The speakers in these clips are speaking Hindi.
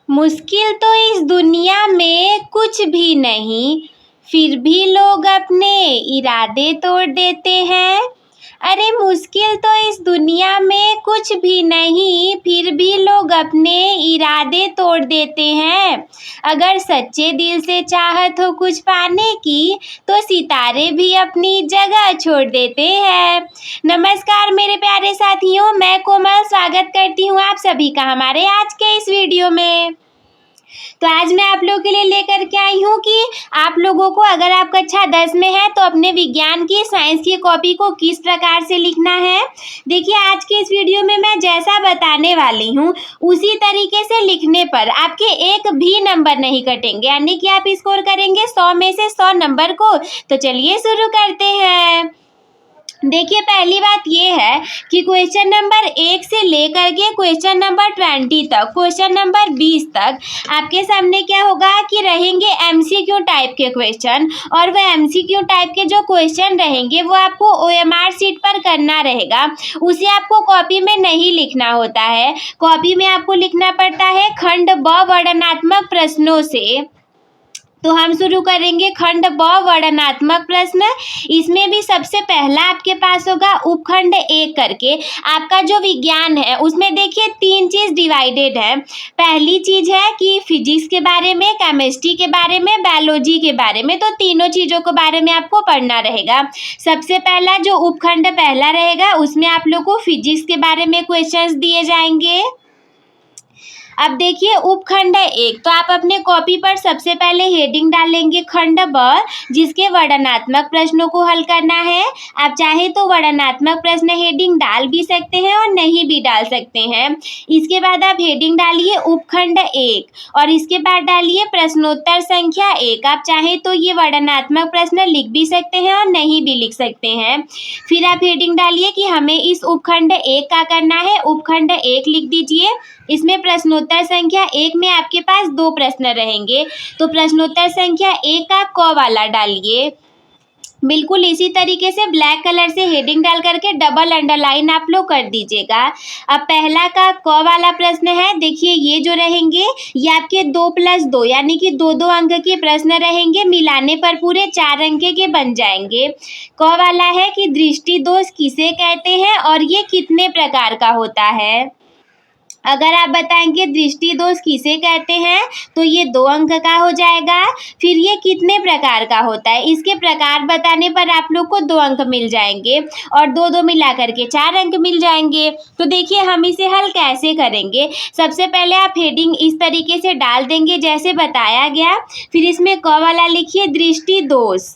मुश्किल तो इस दुनिया में कुछ भी नहीं, फिर भी लोग अपने इरादे तोड़ देते हैं। अरे मुश्किल तो इस दुनिया में कुछ भी नहीं, फिर भी लोग अपने इरादे तोड़ देते हैं। अगर सच्चे दिल से चाहत हो कुछ पाने की, तो सितारे भी अपनी जगह छोड़ देते हैं। नमस्कार मेरे प्यारे साथियों, मैं कोमल स्वागत करती हूँ आप सभी का हमारे आज के इस वीडियो में। तो आज मैं आप लोगों के लिए लेकर के आई हूँ कि आप लोगों को अगर आप कक्षा 10 में है तो अपने विज्ञान की साइंस की कॉपी को किस प्रकार से लिखना है। देखिए आज के इस वीडियो में मैं जैसा बताने वाली हूँ उसी तरीके से लिखने पर आपके एक भी नंबर नहीं कटेंगे, यानी कि आप स्कोर करेंगे 100 में से 100 नंबर को। तो चलिए शुरू करते हैं। देखिए पहली बात ये है कि क्वेश्चन नंबर 1 से लेकर के क्वेश्चन नंबर 20 तक, क्वेश्चन नंबर 20 तक आपके सामने क्या होगा कि रहेंगे एमसीक्यू टाइप के क्वेश्चन। और वह एमसीक्यू टाइप के जो क्वेश्चन रहेंगे वो आपको ओएमआर शीट पर करना रहेगा, उसे आपको कॉपी में नहीं लिखना होता है। कॉपी में आपको लिखना पड़ता है खंड ब वर्णनात्मक प्रश्नों से। तो हम शुरू करेंगे खंड ब वर्णनात्मक प्रश्न। इसमें भी सबसे पहला आपके पास होगा उपखंड 1 करके। आपका जो विज्ञान है उसमें देखिए 3 चीज डिवाइडेड है। पहली चीज है कि फिजिक्स के बारे में, केमिस्ट्री के बारे में, बायोलॉजी के बारे में। तो तीनों चीजों के बारे में आपको पढ़ना रहेगा। सबसे पहला जो उपखंड पहला रहेगा उसमें आप लोग को फिजिक्स के बारे में क्वेश्चंस दिए जाएंगे। अब देखिए उपखंड 1, तो आप अपने कॉपी पर सबसे पहले हेडिंग डालेंगे खंड ब, जिसके वर्णनात्मक प्रश्नों को हल करना है। आप चाहे तो वर्णनात्मक प्रश्न हेडिंग डाल भी सकते हैं और नहीं भी डाल सकते हैं। इसके बाद आप हेडिंग डालिए उपखंड 1 और इसके बाद डालिए प्रश्नोत्तर संख्या 1। आप चाहे तो ये वर्णनात्मक प्रश्न लिख भी सकते हैं और नहीं भी लिख सकते हैं। फिर आप हेडिंग डालिए कि हमें इस उपखंड 1 का करना है। उपखंड 1 लिख दीजिए। इसमें प्रश्नोत्तर संख्या 1 में आपके पास 2 प्रश्न रहेंगे, तो प्रश्नोत्तर संख्या 1 का क वाला डालिए। बिल्कुल इसी तरीके से ब्लैक कलर से हेडिंग डाल करके डबल अंडरलाइन आप लोग कर दीजिएगा। अब पहला का क वाला प्रश्न है, देखिए ये जो रहेंगे ये आपके 2+2 यानी कि 2-2 अंक के प्रश्न रहेंगे, मिलाने पर पूरे 4 अंक के बन जाएंगे। क वाला है कि दृष्टि दोष किसे कहते हैं और ये कितने प्रकार का होता है। अगर आप बताएंगे दृष्टि दोष किसे कहते हैं तो ये 2 अंक का हो जाएगा। फिर ये कितने प्रकार का होता है, इसके प्रकार बताने पर आप लोग को 2 अंक मिल जाएंगे और 2-2 मिला करके 4 अंक मिल जाएंगे। तो देखिए हम इसे हल कैसे करेंगे। सबसे पहले आप हेडिंग इस तरीके से डाल देंगे जैसे बताया गया। फिर इसमें क वाला लिखिए दृष्टि दोष,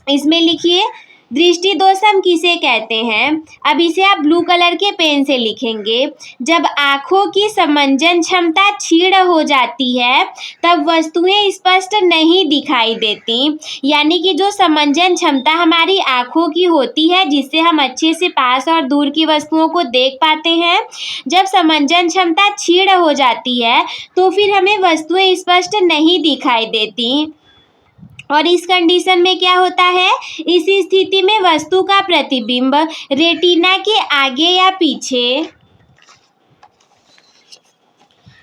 इसमें लिखिए दृष्टि दोष हम किसे कहते हैं। अब इसे आप ब्लू कलर के पेन से लिखेंगे। जब आँखों की समंजन क्षमता क्षीण हो जाती है तब वस्तुएं स्पष्ट नहीं दिखाई देती, यानी कि जो समंजन क्षमता हमारी आँखों की होती है जिससे हम अच्छे से पास और दूर की वस्तुओं को देख पाते हैं, जब समंजन क्षमता क्षीण हो जाती है तो फिर हमें वस्तुएं स्पष्ट नहीं दिखाई देती। और इस कंडीशन में क्या होता है, इस स्थिति में वस्तु का प्रतिबिंब रेटिना के आगे या पीछे,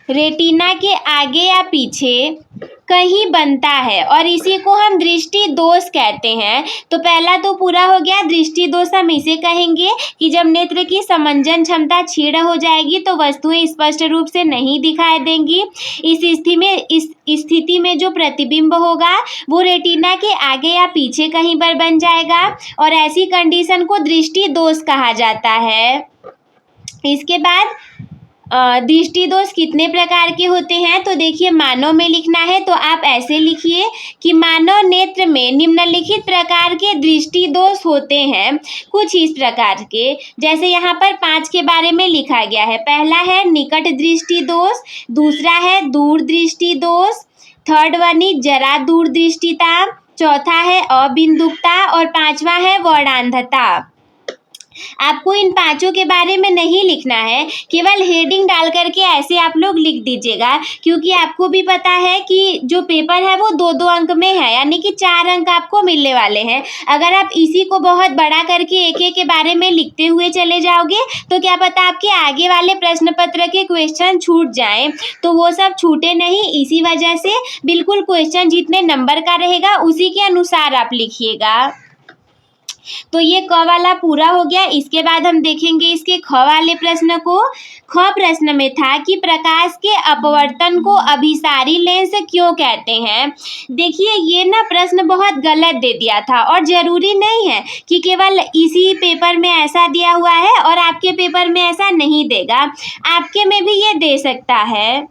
रेटिना के आगे या पीछे कहीं बनता है और इसी को हम दृष्टि दोष कहते हैं। तो पहला तो पूरा हो गया। दृष्टि दोष हम इसे कहेंगे कि जब नेत्र की समंजन क्षमता क्षीण हो जाएगी तो वस्तुएं स्पष्ट रूप से नहीं दिखाई देंगी। इस स्थिति में जो प्रतिबिंब होगा वो रेटिना के आगे या पीछे कहीं पर बन जाएगा और ऐसी कंडीशन को दृष्टि दोष कहा जाता है। इसके बाद दृष्टि दोष कितने प्रकार के होते हैं, तो देखिए मानव में लिखना है तो आप ऐसे लिखिए कि मानव नेत्र में निम्नलिखित प्रकार के दृष्टि दोष होते हैं, कुछ इस प्रकार के। जैसे यहाँ पर 5 के बारे में लिखा गया है। पहला है निकट दृष्टि दोष, दूसरा है दूर दृष्टि दोष, थर्ड वाली जरा दूर दृष्टिता, चौथा है अबिंदुकता और 5वां है वर्णांधता। आपको इन पांचों के बारे में नहीं लिखना है, केवल हेडिंग डाल करके ऐसे आप लोग लिख दीजिएगा, क्योंकि आपको भी पता है कि जो पेपर है वो 2-2 अंक में है, यानी कि 4 अंक आपको मिलने वाले हैं। अगर आप इसी को बहुत बड़ा करके एक-एक के बारे में लिखते हुए चले जाओगे तो क्या पता आपके आगे वाले प्रश्न पत्र के क्वेश्चन छूट जाएं, तो वो सब छूटे नहीं। इसी वजह से बिल्कुल क्वेश्चन जितने नंबर का रहेगा उसी के अनुसार आप लिखिएगा। तो ये क वाला पूरा हो गया। इसके बाद हम देखेंगे इसके ख वाले प्रश्न को। ख प्रश्न में था कि प्रकाश के अपवर्तन को अभिसारी लेंस क्यों कहते हैं। देखिए ये ना प्रश्न बहुत गलत दे दिया था, और जरूरी नहीं है कि केवल इसी पेपर में ऐसा दिया हुआ है और आपके पेपर में ऐसा नहीं देगा, आपके में भी ये दे सकता है।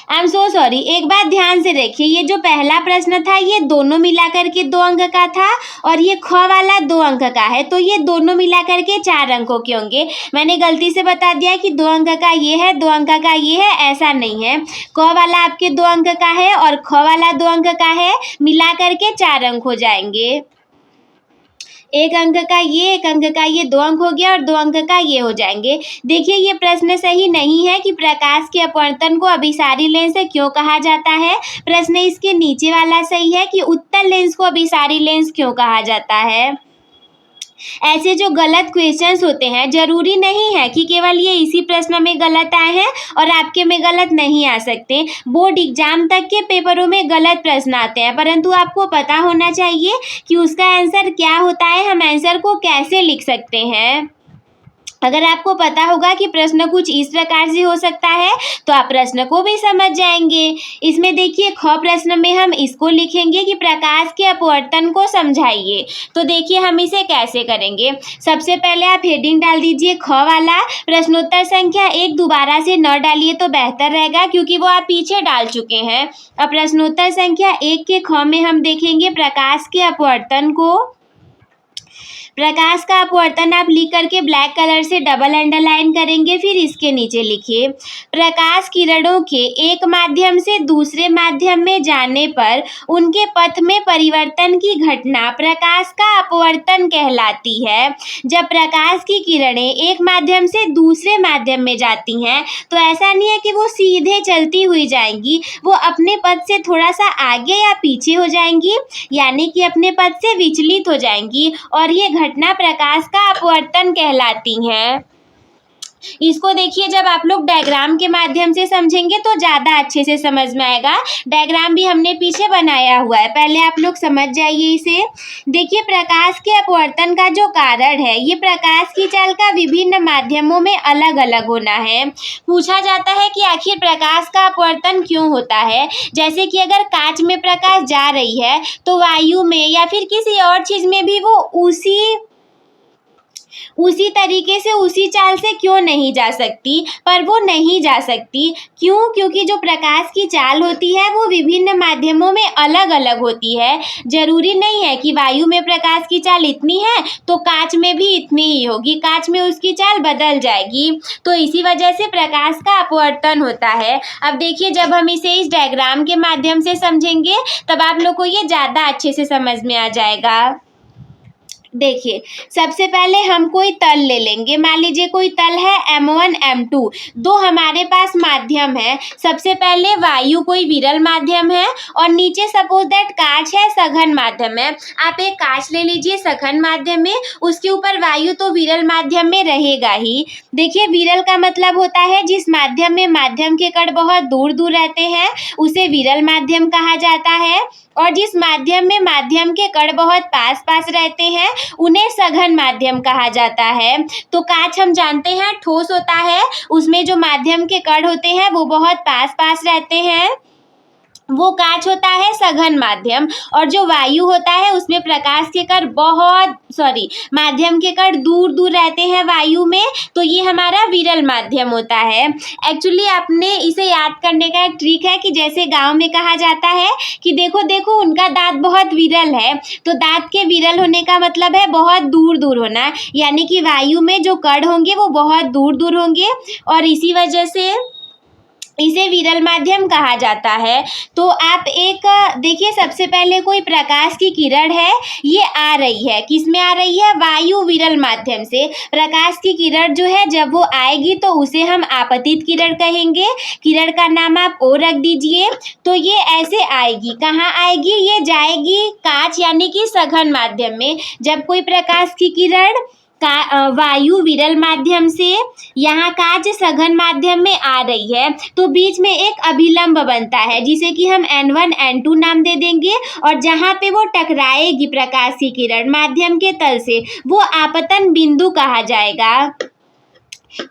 I am so sorry. एक बात ध्यान से देखिए, ये जो पहला प्रश्न था ये दोनों मिलाकर के 2 अंक का था, और ये ख वाला 2 अंक का है, तो ये दोनों मिलाकर के 4 अंकों के होंगे। मैंने गलती से बता दिया कि 2 अंक का ये है, 2 अंक का ये है, ऐसा नहीं है। क वाला आपके 2 अंक का है और ख वाला 2 अंक का है, मिलाकर के 4 अंक हो जाएंगे। 1 अंक का ये, 1 अंक का ये, 2 अंक हो गया, और 2 अंक का ये हो जाएंगे। देखिए ये प्रश्न सही नहीं है कि प्रकाश के अपवर्तन को अभिसारी लेंस क्यों कहा जाता है। प्रश्न इसके नीचे वाला सही है कि उत्तल लेंस को अभिसारी लेंस क्यों कहा जाता है। ऐसे जो गलत क्वेश्चंस होते हैं, जरूरी नहीं है कि केवल ये इसी प्रश्न में गलत आए हैं और आपके में गलत नहीं आ सकते। बोर्ड एग्जाम तक के पेपरों में गलत प्रश्न आते हैं, परंतु आपको पता होना चाहिए कि उसका आंसर क्या होता है, हम आंसर को कैसे लिख सकते हैं। अगर आपको पता होगा कि प्रश्न कुछ इस प्रकार से हो सकता है तो आप प्रश्न को भी समझ जाएंगे। इसमें देखिए ख प्रश्न में हम इसको लिखेंगे कि प्रकाश के अपवर्तन को समझाइए। तो देखिए हम इसे कैसे करेंगे। सबसे पहले आप हेडिंग डाल दीजिए ख वाला, प्रश्नोत्तर संख्या 1 दोबारा से न डालिए तो बेहतर रहेगा, क्योंकि वो आप पीछे डाल चुके हैं। अब प्रश्नोत्तर संख्या 1 के ख में हम देखेंगे प्रकाश के अपवर्तन को। प्रकाश का अपवर्तन आप लिख करके ब्लैक कलर से डबल अंडरलाइन करेंगे, फिर इसके नीचे लिखिए प्रकाश किरणों के एक माध्यम से दूसरे माध्यम में जाने पर उनके पथ में परिवर्तन की घटना प्रकाश का अपवर्तन कहलाती है। जब प्रकाश की किरणें एक माध्यम से दूसरे माध्यम में जाती हैं तो ऐसा नहीं है कि वो सीधे चलती हुई जाएंगी, वो अपने पथ से थोड़ा सा आगे या पीछे हो जाएंगी, यानी कि अपने पथ से विचलित हो जाएंगी, और ये घटना प्रकाश का अपवर्तन कहलाती हैं। इसको देखिए जब आप लोग डायग्राम के माध्यम से समझेंगे तो ज़्यादा अच्छे से समझ में आएगा। डायग्राम भी हमने पीछे बनाया हुआ है, पहले आप लोग समझ जाइए इसे। देखिए प्रकाश के अपवर्तन का जो कारण है, ये प्रकाश की चाल का विभिन्न माध्यमों में अलग अलग होना है। पूछा जाता है कि आखिर प्रकाश का अपवर्तन क्यों होता है। जैसे कि अगर कांच में प्रकाश जा रही है तो वायु में या फिर किसी और चीज़ में भी वो उसी तरीके से उसी चाल से क्यों नहीं जा सकती, पर वो नहीं जा सकती। क्यों? क्योंकि जो प्रकाश की चाल होती है वो विभिन्न माध्यमों में अलग अलग होती है। जरूरी नहीं है कि वायु में प्रकाश की चाल इतनी है तो कांच में भी इतनी ही होगी, कांच में उसकी चाल बदल जाएगी। तो इसी वजह से प्रकाश का अपवर्तन होता है। अब देखिए जब हम इसे इस डायग्राम के माध्यम से समझेंगे तब आप लोग को ये ज़्यादा अच्छे से समझ में आ जाएगा। देखिए सबसे पहले हम कोई तल ले लेंगे। मान लीजिए कोई तल है M1 M2, दो हमारे पास माध्यम है। सबसे पहले वायु कोई विरल माध्यम है और नीचे सपोज दैट कांच है, सघन माध्यम है। आप एक कांच ले लीजिए सघन माध्यम में, उसके ऊपर वायु तो विरल माध्यम में रहेगा ही। देखिए विरल का मतलब होता है जिस माध्यम में माध्यम के कण बहुत दूर दूर रहते हैं उसे विरल माध्यम कहा जाता है, और जिस माध्यम में माध्यम के कण बहुत पास पास रहते हैं उन्हें सघन माध्यम कहा जाता है। तो कांच हम जानते हैं ठोस होता है, उसमें जो माध्यम के कण होते हैं वो बहुत पास पास रहते हैं, वो कांच होता है सघन माध्यम। और जो वायु होता है उसमें प्रकाश के कण माध्यम के कण दूर दूर रहते हैं वायु में, तो ये हमारा विरल माध्यम होता है। एक्चुअली आपने इसे याद करने का एक ट्रिक है कि जैसे गांव में कहा जाता है कि देखो देखो उनका दांत बहुत विरल है, तो दांत के विरल होने का मतलब है बहुत दूर दूर होना, यानी कि वायु में जो कण होंगे वो बहुत दूर दूर होंगे। और इसी वजह से इसे विरल माध्यम कहा जाता है। तो आप एक देखिए, सबसे पहले कोई प्रकाश की किरण है, ये आ रही है, किसमें आ रही है? वायु विरल माध्यम से। प्रकाश की किरण जो है जब वो आएगी तो उसे हम आपतित किरण कहेंगे। किरण का नाम आप ओ रख दीजिए। तो ये ऐसे आएगी, कहाँ आएगी? ये जाएगी कांच यानी कि सघन माध्यम में। जब कोई प्रकाश की किरण वायु विरल माध्यम से यहाँ कांच सघन माध्यम में आ रही है तो बीच में एक अभिलंब बनता है जिसे कि हम N1 N2 नाम दे देंगे, और जहाँ पे वो टकराएगी प्रकाश की किरण माध्यम के तल से वो आपतन बिंदु कहा जाएगा।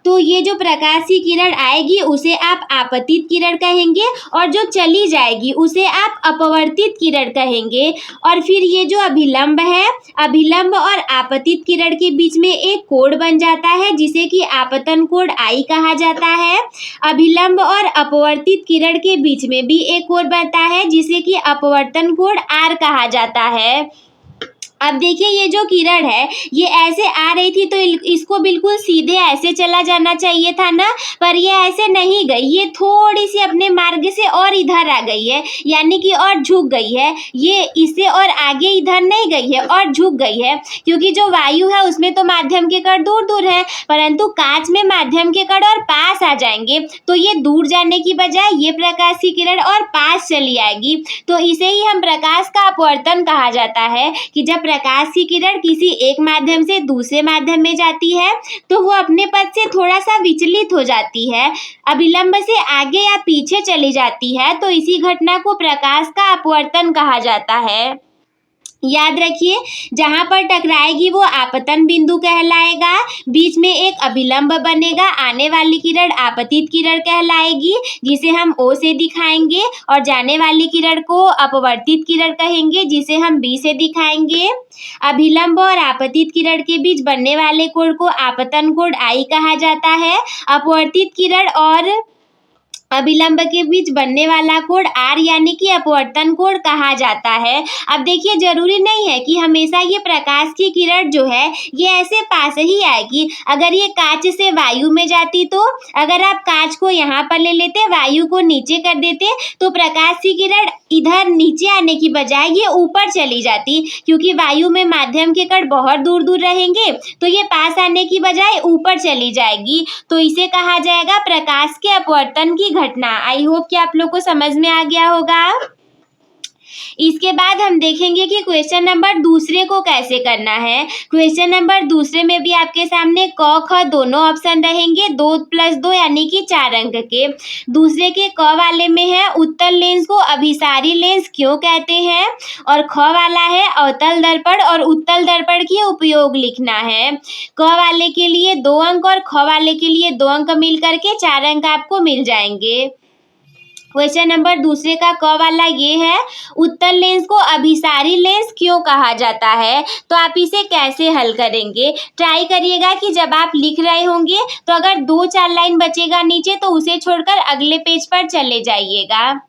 तो ये जो प्रकाश की किरण आएगी उसे आप आपतित किरण कहेंगे, और जो चली जाएगी उसे आप अपवर्तित किरण कहेंगे। और फिर ये जो अभिलंब है, अभिलंब और आपतित किरण के बीच में एक कोण बन जाता है जिसे कि आपतन कोण I कहा जाता है। अभिलंब और अपवर्तित किरण के बीच में भी एक कोण बनता है जिसे कि अपवर्तन कोण R कहा जाता है। अब देखिए, ये जो किरण है ये ऐसे आ रही थी तो इसको बिल्कुल सीधे ऐसे चला जाना चाहिए था ना, पर ये ऐसे नहीं गई, ये थोड़ी सी अपने मार्ग से और इधर आ गई है, यानी कि और झुक गई है। ये इससे और आगे इधर नहीं गई है और झुक गई है, क्योंकि जो वायु है उसमें तो माध्यम के कण दूर दूर है, परंतु कांच में माध्यम के कण और पास आ जाएंगे तो ये दूर जाने की बजाय ये प्रकाश की किरण और पास चली आएगी। तो इसे ही हम प्रकाश का अपवर्तन कहा जाता है कि जब प्रकाश की किरण किसी एक माध्यम से दूसरे माध्यम में जाती है तो वो अपने पथ से थोड़ा सा विचलित हो जाती है, अभिलंब से आगे या पीछे चली जाती है, तो इसी घटना को प्रकाश का अपवर्तन कहा जाता है। याद रखिए, जहां पर टकराएगी वो आपतन बिंदु कहलाएगा, बीच में एक अभिलंब बनेगा, आने वाली किरण आपतित किरण कहलाएगी जिसे हम O से दिखाएंगे, और जाने वाली किरण को अपवर्तित किरण कहेंगे जिसे हम B से दिखाएंगे। अभिलंब और आपतित किरण के बीच बनने वाले कोण को आपतन कोण I कहा जाता है। अपवर्तित किरण और अभिलंब के बीच बनने वाला कोण R यानी कि अपवर्तन कोण कहा जाता है। अब देखिए, जरूरी नहीं है कि हमेशा ये प्रकाश की किरण जो है ये ऐसे पास ही आएगी। अगर ये कांच से वायु में जाती तो अगर आप कांच को यहाँ पर ले लेते, वायु को नीचे कर देते, तो प्रकाश की किरण इधर नीचे आने की बजाय ये ऊपर चली जाती, क्योंकि वायु में माध्यम के कण बहुत दूर दूर रहेंगे तो ये पास आने की बजाय ऊपर चली जाएगी। तो इसे कहा जाएगा प्रकाश के अपवर्तन की घटना। आई होप कि आप लोग को समझ में आ गया होगा। इसके बाद हम देखेंगे कि क्वेश्चन नंबर दूसरे को कैसे करना है। क्वेश्चन नंबर दूसरे में भी आपके सामने क ख दोनों ऑप्शन रहेंगे, 2+2 यानी कि 4 अंक के। दूसरे के क वाले में है उत्तल लेंस को अभिसारी लेंस क्यों कहते हैं, और ख वाला है अवतल दर्पण और उत्तल दर्पण की उपयोग लिखना है। क वाले के लिए 2 अंक और ख वाले के लिए 2 अंक मिल करके 4 अंक आपको मिल जाएंगे। क्वेश्चन नंबर दूसरे का क वाला ये है, उत्तल लेंस को अभिसारी लेंस क्यों कहा जाता है। तो आप इसे कैसे हल करेंगे, ट्राई करिएगा कि जब आप लिख रहे होंगे तो अगर 2-4 लाइन बचेगा नीचे तो उसे छोड़कर अगले पेज पर चले जाइएगा।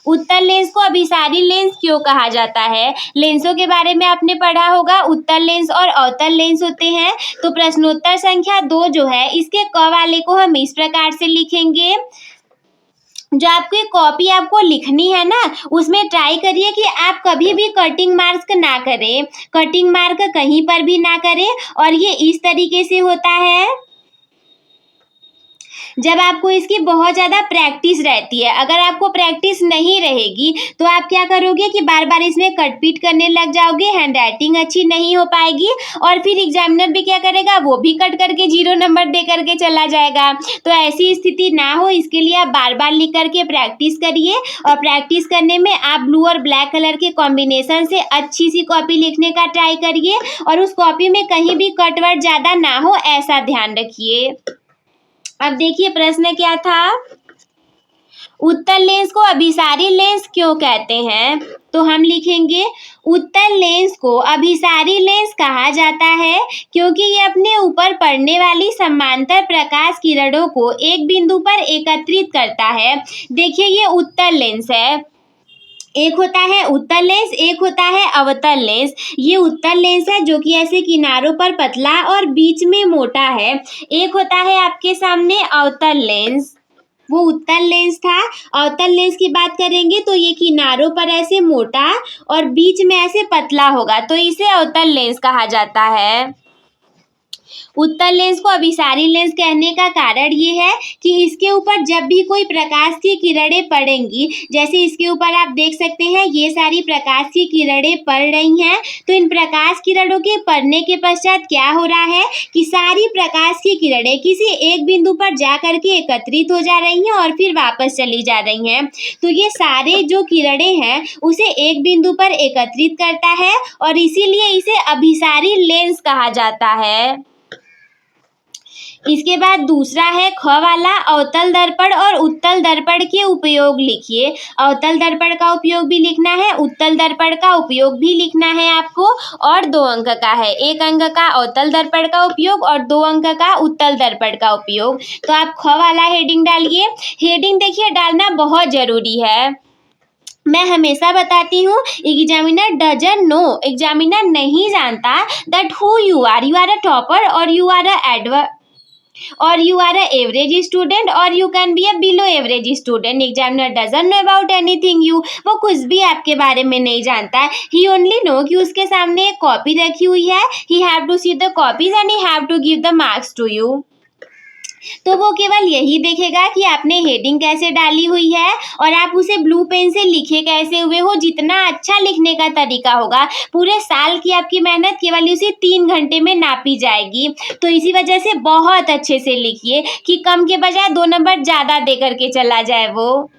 उत्तल लेंस को अभिसारी लेंस क्यों कहा जाता है। लेंसों के बारे में आपने पढ़ा होगा, उत्तल लेंस और अवतल लेंस होते हैं। तो प्रश्नोत्तर संख्या 2 जो है इसके क वाले को हम इस प्रकार से लिखेंगे। जो आपकी कॉपी आपको लिखनी है ना, उसमें ट्राई करिए कि आप कभी भी कटिंग मार्क ना करें, कटिंग मार्क कहीं पर भी ना करें। और ये इस तरीके से होता है जब आपको इसकी बहुत ज़्यादा प्रैक्टिस रहती है। अगर आपको प्रैक्टिस नहीं रहेगी तो आप क्या करोगे कि बार बार इसमें कटपीट करने लग जाओगे, हैंडराइटिंग अच्छी नहीं हो पाएगी, और फिर एग्जामिनर भी क्या करेगा, वो भी कट करके 0 नंबर दे करके चला जाएगा। तो ऐसी स्थिति ना हो, इसके लिए आप बार बार लिख करके प्रैक्टिस करिए, और प्रैक्टिस करने में आप ब्लू और ब्लैक कलर के कॉम्बिनेशन से अच्छी सी कॉपी लिखने का ट्राई करिए, और उस कॉपी में कहीं भी कटवर्ड ज़्यादा ना हो ऐसा ध्यान रखिए। अब देखिए प्रश्न क्या था, उत्तल लेंस को अभिसारी लेंस क्यों कहते हैं। तो हम लिखेंगे उत्तल लेंस को अभिसारी लेंस कहा जाता है क्योंकि ये अपने ऊपर पड़ने वाली समांतर प्रकाश किरणों को एक बिंदु पर एकत्रित करता है। देखिए, ये उत्तल लेंस है, एक होता है उत्तल लेंस, एक होता है अवतल लेंस। ये उत्तल लेंस है जो कि ऐसे किनारों पर पतला और बीच में मोटा है। एक होता है आपके सामने अवतल लेंस। वो उत्तल लेंस था। अवतल लेंस की बात करेंगे तो ये किनारों पर ऐसे मोटा और बीच में ऐसे पतला होगा, तो इसे अवतल लेंस कहा जाता है। उत्तल लेंस को अभिसारी लेंस कहने का कारण ये है कि इसके ऊपर जब भी कोई प्रकाश की किरणें पड़ेंगी, जैसे इसके ऊपर आप देख सकते हैं ये सारी प्रकाश की किरणें पड़ रही हैं, तो इन प्रकाश किरणों के पड़ने के पश्चात क्या हो रहा है कि सारी प्रकाश की किरणें किसी एक बिंदु पर जा करके एकत्रित हो जा रही हैं और फिर वापस चली जा रही हैं। तो ये सारे जो किरणें हैं उसे एक बिंदु पर एकत्रित करता है और इसीलिए इसे अभिसारी लेंस कहा जाता है। इसके बाद दूसरा है ख वाला, अवतल दर्पण और उत्तल दर्पण के उपयोग लिखिए। अवतल दर्पण का उपयोग भी लिखना है, उत्तल दर्पण का उपयोग भी लिखना है आपको, और 2 अंक का है। 1 अंक का अवतल दर्पण का उपयोग और 2 अंक का उत्तल दर्पण का उपयोग। तो आप ख वाला हेडिंग डालिए। हेडिंग देखिए डालना बहुत जरूरी है। मैं हमेशा बताती हूँ एग्जामिनर डजंट नो, एग्जामिनर नहीं जानता that who you are a topper और you are a average student or you can be a below average student. Examiner doesn't know about anything you, वो कुछ भी आपके बारे में नहीं जानता है। He only know कि उसके सामने एक कॉपी रखी हुई है, he have to see the copies and he have to give the marks to you. तो वो केवल यही देखेगा कि आपने हेडिंग कैसे डाली हुई है और आप उसे ब्लू पेन से लिखे कैसे हुए हो। जितना अच्छा लिखने का तरीका होगा, पूरे साल की आपकी मेहनत केवल उसी 3 घंटे में नापी जाएगी। तो इसी वजह से बहुत अच्छे से लिखिए कि कम के बजाय 2 नंबर ज़्यादा दे करके चला जाए वो।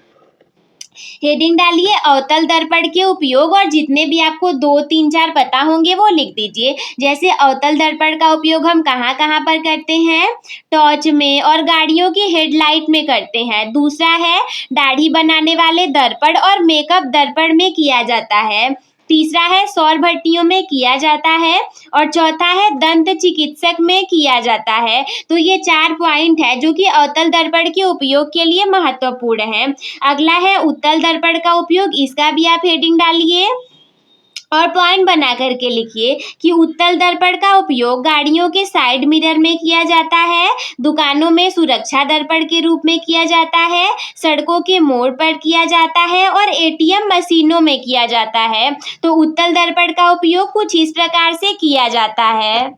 हेडिंग डालिए अवतल दर्पण के उपयोग और जितने भी आपको 2, 3, 4 पता होंगे वो लिख दीजिए। जैसे अवतल दर्पण का उपयोग हम कहाँ कहाँ पर करते हैं, टॉर्च में और गाड़ियों की हेडलाइट में करते हैं। दूसरा है दाढ़ी बनाने वाले दर्पण और मेकअप दर्पण में किया जाता है। तीसरा है सौर भट्टियों में किया जाता है और चौथा है दंत चिकित्सक में किया जाता है। तो ये 4 पॉइंट है जो कि अवतल दर्पण के उपयोग के लिए महत्वपूर्ण है। अगला है उत्तल दर्पण का उपयोग, इसका भी आप हेडिंग डालिए और पॉइंट बना करके लिखिए कि उत्तल दर्पण का उपयोग गाड़ियों के साइड मिरर में किया जाता है, दुकानों में सुरक्षा दर्पण के रूप में किया जाता है, सड़कों के मोड़ पर किया जाता है और एटीएम मशीनों में किया जाता है। तो उत्तल दर्पण का उपयोग कुछ इस प्रकार से किया जाता है।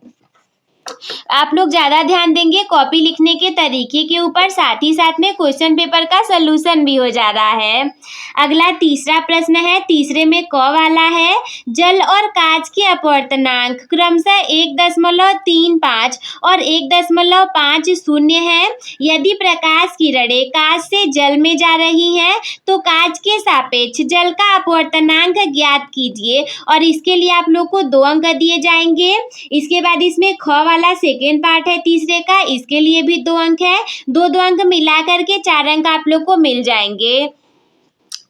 आप लोग ज़्यादा ध्यान देंगे कॉपी लिखने के तरीके के ऊपर, साथ ही साथ में क्वेश्चन पेपर का सलूशन भी हो जा रहा है। अगला तीसरा प्रश्न है, तीसरे में क वाला है, जल और कांच के अपवर्तनांक क्रमशः 1.35 और 1.50 है। यदि प्रकाश किरणें कांच से जल में जा रही हैं तो कांच के सापेक्ष जल का अपवर्तनांक ज्ञात कीजिए और इसके लिए आप लोग को 2 अंक दिए जाएंगे। इसके बाद इसमें ख वाला सेकेंड पार्ट है तीसरे का, इसके लिए भी 2 अंक है। 2 अंक मिला करके 4 अंक आप लोग को मिल जाएंगे।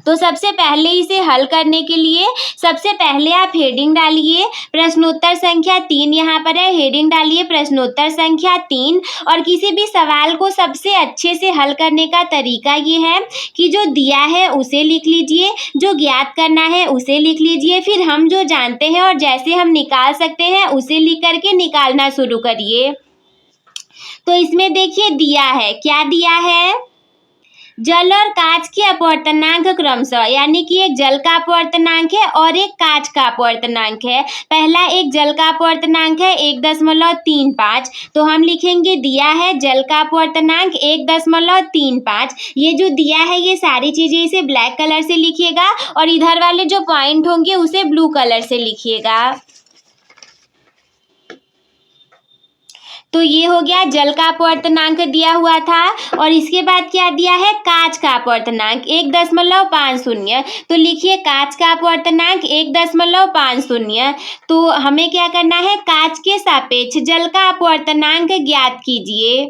तो सबसे पहले इसे हल करने के लिए सबसे पहले आप हेडिंग डालिए प्रश्नोत्तर संख्या 3, यहाँ पर है, हेडिंग डालिए प्रश्नोत्तर संख्या 3 और किसी भी सवाल को सबसे अच्छे से हल करने का तरीका ये है कि जो दिया है उसे लिख लीजिए, जो ज्ञात करना है उसे लिख लीजिए, फिर हम जो जानते हैं और जैसे हम निकाल सकते हैं उसे लिख करके निकालना शुरू करिए। तो इसमें देखिए दिया है, क्या दिया है, जल और कांच के अपवर्तनांक क्रमशः, यानी कि एक जल का अपवर्तनांक है और एक कांच का अपवर्तनांक है। पहला एक जल का अपवर्तनांक है 1.35, तो हम लिखेंगे दिया है जल का अपवर्तनांक 1.35। ये जो दिया है ये सारी चीजें इसे ब्लैक कलर से लिखिएगा और इधर वाले जो पॉइंट होंगे उसे ब्लू कलर से लिखिएगा। तो ये हो गया जल का अपवर्तनांक दिया हुआ था और इसके बाद क्या दिया है, कांच का अपवर्तनांक 1.50। तो लिखिए कांच का अपवर्तनांक 1.50। तो हमें क्या करना है, कांच के सापेक्ष जल का अपवर्तनांक ज्ञात कीजिए।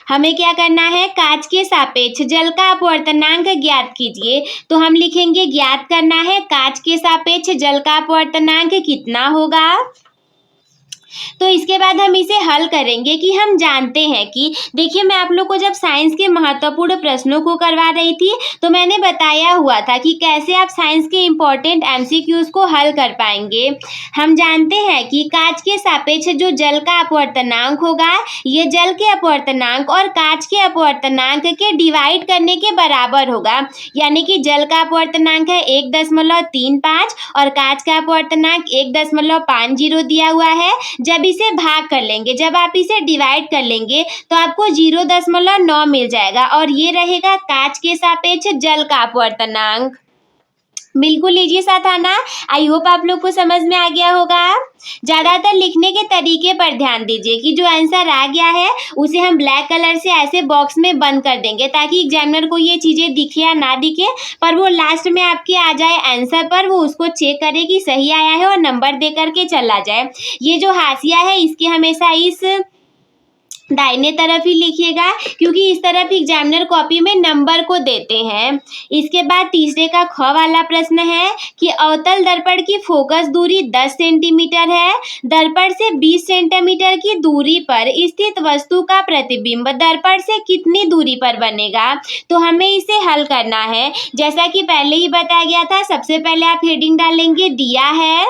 हमें क्या करना है, कांच के सापेक्ष जल का अपवर्तनांक ज्ञात कीजिए। तो हम लिखेंगे ज्ञात करना है कांच के सापेक्ष जल का अपवर्तनांक कितना होगा। तो इसके बाद हम इसे हल करेंगे कि हम जानते हैं कि देखिए, मैं आप लोग को जब साइंस के महत्वपूर्ण प्रश्नों को करवा रही थी तो मैंने बताया हुआ था कि कैसे आप साइंस के इम्पोर्टेंट एमसीक्यूज को हल कर पाएंगे। हम जानते हैं कि कांच के सापेक्ष जो जल का अपवर्तनांक होगा, ये जल के अपवर्तनांक और कांच के अपवर्तनांक के डिवाइड करने के बराबर होगा। यानी कि जल का अपवर्तनांक है 1.35 और कांच का अपवर्तनांक 1.50 दिया हुआ है। जब इसे भाग कर लेंगे, जब आप इसे डिवाइड कर लेंगे तो आपको 0.9 मिल जाएगा और ये रहेगा कांच के सापेक्ष जल का अपवर्तनांक। बिल्कुल लीजिए साथ आना। आई होप आप लोग को समझ में आ गया होगा। ज़्यादातर लिखने के तरीके पर ध्यान दीजिए कि जो आंसर आ गया है उसे हम ब्लैक कलर से ऐसे बॉक्स में बंद कर देंगे ताकि एग्जामिनर को ये चीज़ें दिखे या ना दिखे, पर वो लास्ट में आपके आ जाए आंसर पर, वो उसको चेक करे कि सही आया है और नंबर दे करके चला जाए। ये जो हाशिया है इसके हमेशा इस दाहिने तरफ ही लिखिएगा क्योंकि इस तरफ एग्जामिनर कॉपी में नंबर को देते हैं। इसके बाद तीसरे का ख वाला प्रश्न है कि अवतल दर्पण की फोकस दूरी 10 सेंटीमीटर है। दर्पण से 20 सेंटीमीटर की दूरी पर स्थित वस्तु का प्रतिबिंब दर्पण से कितनी दूरी पर बनेगा। तो हमें इसे हल करना है। जैसा कि पहले ही बताया गया था, सबसे पहले आप हेडिंग डालेंगे दिया है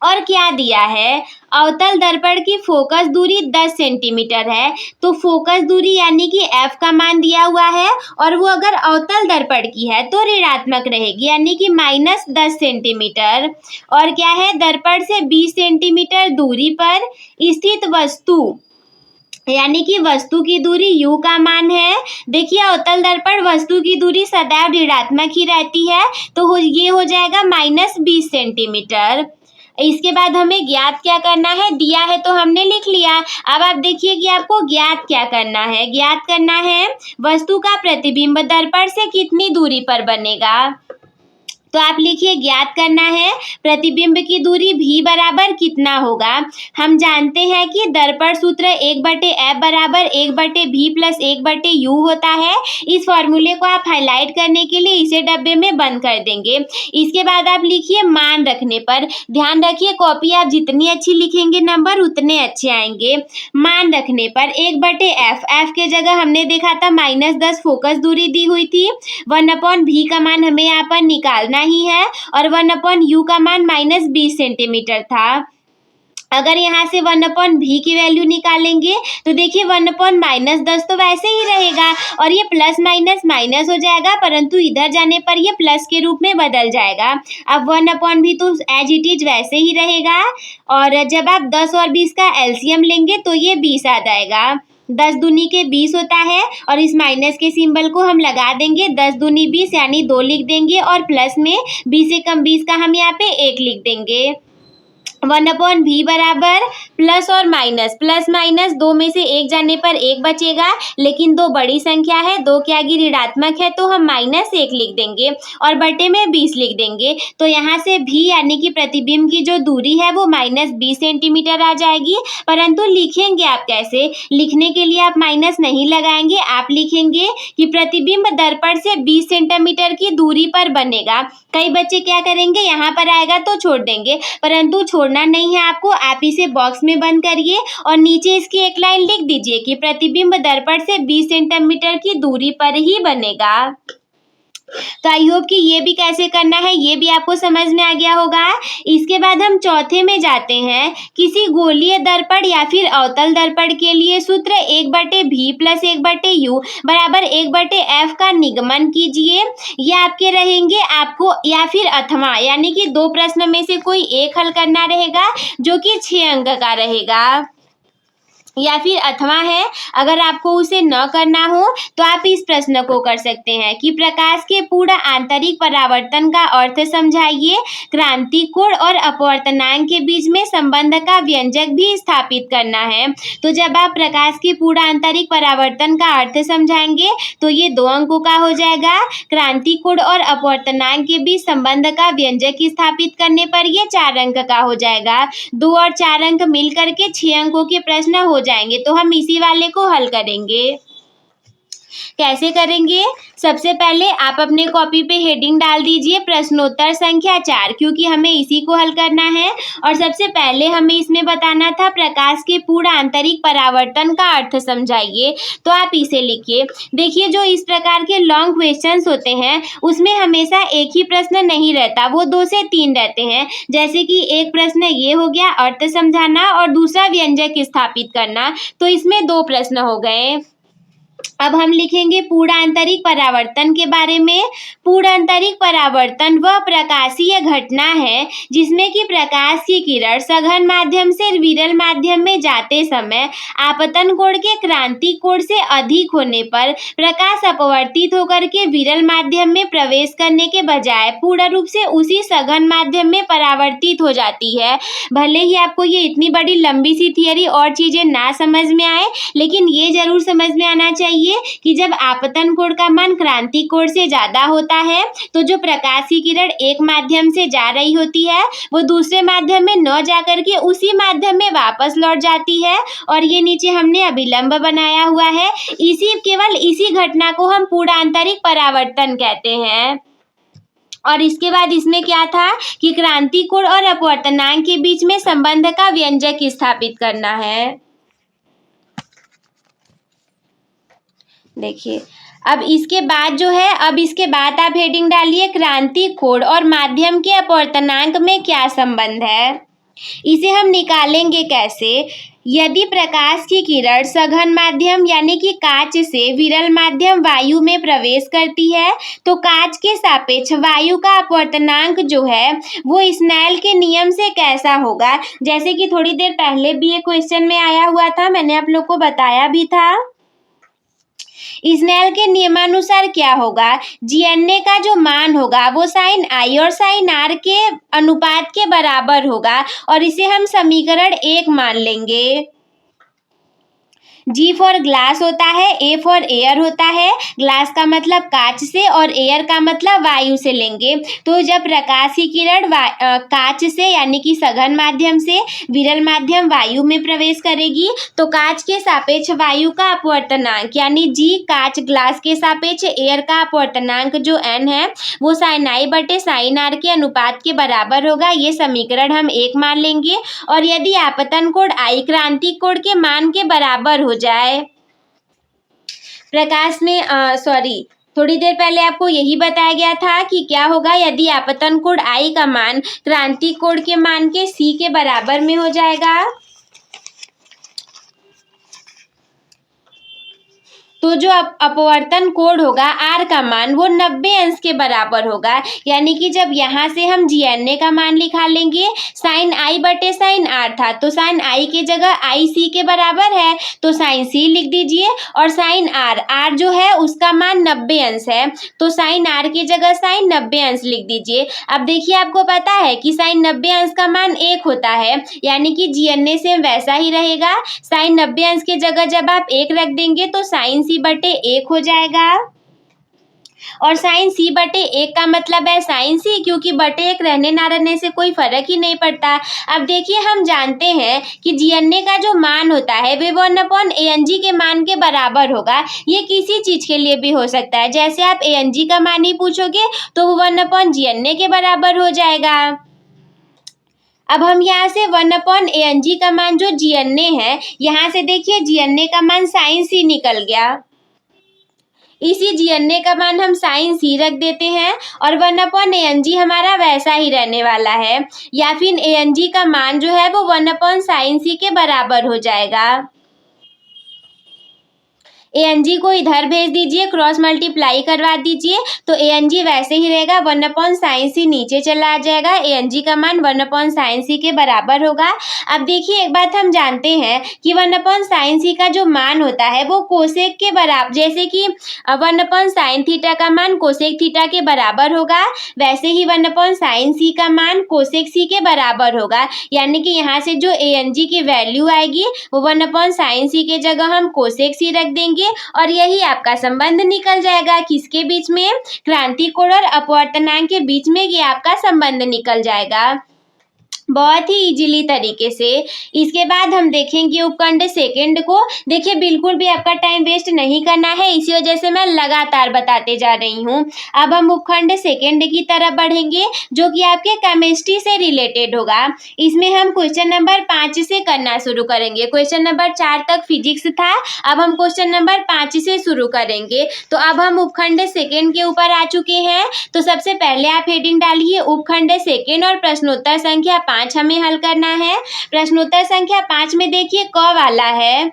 और क्या दिया है, अवतल दर्पण की फोकस दूरी 10 सेंटीमीटर है। तो फोकस दूरी यानी कि f का मान दिया हुआ है और वो अगर अवतल दर्पण की है तो ऋणात्मक रहेगी यानी कि -10 सेंटीमीटर। और क्या है, दर्पण से 20 सेंटीमीटर दूरी पर स्थित वस्तु यानी कि वस्तु की दूरी u का मान है। देखिए, अवतल दर्पण वस्तु की दूरी सदैव ऋणात्मक ही रहती है तो ये हो जाएगा -20 सेंटीमीटर। इसके बाद हमें ज्ञात क्या करना है, दिया है तो हमने लिख लिया। अब आप देखिए कि आपको ज्ञात क्या करना है। ज्ञात करना है वस्तु का प्रतिबिंब दर्पण से कितनी दूरी पर बनेगा। तो आप लिखिए ज्ञात करना है प्रतिबिंब की दूरी v बराबर कितना होगा। हम जानते हैं कि दर्पण सूत्र 1/f बराबर 1/v + 1/u होता है। इस फॉर्मूले को आप हाईलाइट करने के लिए इसे डब्बे में बंद कर देंगे। इसके बाद आप लिखिए मान रखने पर। ध्यान रखिए, कॉपी आप जितनी अच्छी लिखेंगे नंबर उतने अच्छे आएंगे। मान रखने पर 1/f, f के जगह हमने देखा था -10 फोकस दूरी दी हुई थी। 1/v का मान हमें यहाँ पर निकालना ही है और 1/u का मान -20 सेंटीमीटर था। अगर यहाँ से 1/v की वैल्यू निकालेंगे तो देखिए 1/-10 तो वैसे ही रहेगा और ये प्लस माइनस माइनस हो जाएगा, परंतु इधर जाने पर ये प्लस के रूप में बदल जाएगा। अब 1/v तो एज इट इज वैसे ही रहेगा और जब आप 10 और 20 का एलसीएम लेंगे तो ये 20 आ जाएगा। 10 दूनी के 20 होता है और इस माइनस के सिंबल को हम लगा देंगे। 10 दूनी 20 यानी 2 लिख देंगे और प्लस में 20 से कम 20 का हम यहाँ पे 1 लिख देंगे। 1/v बराबर प्लस और माइनस, प्लस माइनस 2 में से 1 जाने पर 1 बचेगा, लेकिन 2 बड़ी संख्या है, 2 की आगे ऋणात्मक है तो हम -1 लिख देंगे और बटे में 20 लिख देंगे। तो यहाँ से v यानी कि प्रतिबिंब की जो दूरी है वो -20 सेंटीमीटर आ जाएगी। परंतु लिखेंगे आप कैसे, लिखने के लिए आप माइनस नहीं लगाएंगे, आप लिखेंगे कि प्रतिबिंब दर्पण से 20 सेंटीमीटर की दूरी पर बनेगा। कई बच्चे क्या करेंगे, यहाँ पर आएगा तो छोड़ देंगे, परंतु छोड़ना नहीं है आपको। आप इसे बॉक्स में बंद करिए और नीचे इसकी एक लाइन लिख दीजिए कि प्रतिबिंब दर्पण से 20 सेंटीमीटर की दूरी पर ही बनेगा। तो आई होप कि ये भी कैसे करना है ये भी आपको समझ में आ गया होगा। इसके बाद हम चौथे में जाते हैं। किसी गोलीय दर्पण या फिर अवतल दर्पण के लिए सूत्र 1/v + 1/u बराबर 1/f का निगमन कीजिए। ये आपके रहेंगे, आपको या फिर अथवा यानी कि 2 प्रश्न में से कोई एक हल करना रहेगा जो कि 6 अंक का रहेगा, या फिर अथवा है अगर आपको उसे न करना हो तो आप इस प्रश्न को कर सकते हैं कि प्रकाश के पूर्ण आंतरिक परावर्तन का अर्थ समझाइए। क्रांति कोण और अपवर्तनांक के बीच में संबंध का व्यंजक भी स्थापित करना है। तो जब आप प्रकाश के पूर्ण आंतरिक परावर्तन का अर्थ समझाएंगे तो ये 2 अंकों का हो जाएगा। क्रांति कोण और अपवर्तनांक के बीच संबंध का व्यंजक स्थापित करने पर ये 4 अंक का हो जाएगा। 2 और 4 अंक मिल करके 6 अंकों के प्रश्न हो जाएंगे। तो हम इसी वाले को हल करेंगे। कैसे करेंगे? सबसे पहले आप अपने कॉपी पे हेडिंग डाल दीजिए प्रश्नोत्तर संख्या 4, क्योंकि हमें इसी को हल करना है। और सबसे पहले हमें इसमें बताना था प्रकाश के पूर्ण आंतरिक परावर्तन का अर्थ समझाइए, तो आप इसे लिखिए। देखिए, जो इस प्रकार के लॉन्ग क्वेश्चंस होते हैं उसमें हमेशा एक ही प्रश्न नहीं रहता, वो 2 से 3 रहते हैं। जैसे कि एक प्रश्न ये हो गया अर्थ समझाना और दूसरा व्यंजक स्थापित करना, तो इसमें 2 प्रश्न हो गए। अब हम लिखेंगे पूर्ण आंतरिक परावर्तन के बारे में। पूर्ण आंतरिक परावर्तन वह प्रकाशीय घटना है जिसमें कि प्रकाश की किरण सघन माध्यम से विरल माध्यम में जाते समय आपतन कोण के क्रांति कोण से अधिक होने पर प्रकाश अपवर्तित होकर के विरल माध्यम में प्रवेश करने के बजाय पूर्ण रूप से उसी सघन माध्यम में परावर्तित हो जाती है। भले ही आपको ये इतनी बड़ी लंबी सी थियरी और चीजें ना समझ में आए, लेकिन ये जरूर समझ में आना चाहिए कि जब आपतन कोण का मान क्रांति कोण से ज्यादा होता है तो जो प्रकाश की किरण एक माध्यम से जा रही होती है वो दूसरे माध्यम में न जाकर के उसी माध्यम में वापस लौट जाती है। और ये नीचे हमने अभिलंब बनाया हुआ है, केवल इसी घटना को हम पूर्ण आंतरिक परावर्तन कहते हैं। और इसके बाद इसमें क्या था कि क्रांति कोण और अपवर्तनांक के बीच में संबंध का व्यंजक स्थापित करना है। देखिए, अब इसके बाद आप हेडिंग डालिए क्रांति कोण और माध्यम के अपवर्तनांक में क्या संबंध है। इसे हम निकालेंगे कैसे? यदि प्रकाश की किरण सघन माध्यम यानी कि कांच से विरल माध्यम वायु में प्रवेश करती है तो कांच के सापेक्ष वायु का अपवर्तनांक जो है वो स्नेल के नियम से कैसा होगा। जैसे कि थोड़ी देर पहले भी एक क्वेश्चन में आया हुआ था, मैंने आप लोग को बताया भी था। स्नेल के नियमानुसार क्या होगा, GNA का जो मान होगा वो साइन आई और साइन आर के अनुपात के बराबर होगा और इसे हम समीकरण 1 मान लेंगे। G फॉर ग्लास होता है, A फॉर एयर होता है। ग्लास का मतलब कांच से और एयर का मतलब वायु से लेंगे। तो जब प्रकाश की किरण कांच से यानी कि सघन माध्यम से विरल माध्यम वायु में प्रवेश करेगी तो कांच के सापेक्ष वायु का अपवर्तनांक यानी G कांच ग्लास के सापेक्ष एयर का अपवर्तनांक जो N है वो साइन आई बटे साइन आर के अनुपात के बराबर होगा। ये समीकरण हम 1 मान लेंगे। और यदि आपतन कोण I क्रांति कोण के मान के बराबर हो जाए, प्रकाश में थोड़ी देर पहले आपको यही बताया गया था कि क्या होगा यदि आपतन कोण I का मान क्रांति कोण के मान के C के बराबर में हो जाएगा तो जो अपवर्तन कोण होगा R का मान वो 90 अंश के बराबर होगा। यानी कि जब यहाँ से हम GNA का मान लिखा लेंगे, साइन I बटे साइन R था तो साइन I के जगह I C के बराबर है तो साइन C लिख दीजिए। और साइन R जो है उसका मान 90 अंश है तो साइन R के जगह साइन 90 अंश लिख दीजिए। अब देखिए, आपको पता है कि साइन 90 अंश का मान 1 होता है, यानी कि GNA से वैसा ही रहेगा। साइन 90 अंश के जगह जब आप 1 रख देंगे तो साइन C बटे 1 हो जाएगा। और साइन C बटे 1 का मतलब है साइन C, क्योंकि बटे 1 रहने ना रहने से कोई फर्क ही नहीं पड़ता। अब देखिए, हम जानते हैं कि GNA का जो मान होता है वे 1/ANG के मान के बराबर होगा। ये किसी चीज के लिए भी हो सकता है, जैसे आप ANG का मान ही पूछोगे तो वो 1/GNA के बराबर हो जाएगा। अब हम यहाँ से 1/ANG का मान जो GNA है, यहाँ से देखिए GNA का मान साइन C निकल गया। इसी GNA का मान हम साइन C रख देते हैं और 1/ANG हमारा वैसा ही रहने वाला है। या फिर ANG का मान जो है वो 1/sin C के बराबर हो जाएगा। ANG को इधर भेज दीजिए, क्रॉस मल्टीप्लाई करवा दीजिए तो ANG वैसे ही रहेगा, 1/sin C नीचे चला जाएगा। ANG का मान 1/sin C के बराबर होगा। अब देखिए, एक बात हम जानते हैं कि 1/sin C का जो मान होता है वो कोसेक के बराबर, जैसे कि 1/sin थीटा का मान कोसेक थीटा के बराबर होगा, वैसे ही 1/sin C का मान कोसेक C के बराबर होगा। यानी कि यहाँ से जो ANG की वैल्यू आएगी वो 1/sin C के जगह हम कोसेक C रख देंगे और यही आपका संबंध निकल जाएगा। किसके बीच में? क्रांति कोण और अपवर्तनांक के बीच में ये आपका संबंध निकल जाएगा। बहुत ही इजीली तरीके से। इसके बाद हम देखेंगे उपखंड सेकंड को। देखिए बिल्कुल भी आपका टाइम वेस्ट नहीं करना है, इसी वजह से मैं लगातार बताते जा रही हूँ। अब हम उपखंड सेकंड की तरफ बढ़ेंगे जो कि आपके केमिस्ट्री से रिलेटेड होगा। इसमें हम क्वेश्चन नंबर 5 से करना शुरू करेंगे। क्वेश्चन नंबर 4 तक फिजिक्स था, अब हम क्वेश्चन नंबर 5 से शुरू करेंगे। तो अब हम उपखंड सेकंड के ऊपर आ चुके हैं। तो सबसे पहले आप हेडिंग डालिए उपखंड सेकंड और प्रश्नोत्तर संख्या 5 हमें हल करना है। प्रश्नोत्तर संख्या 5 में देखिए क वाला है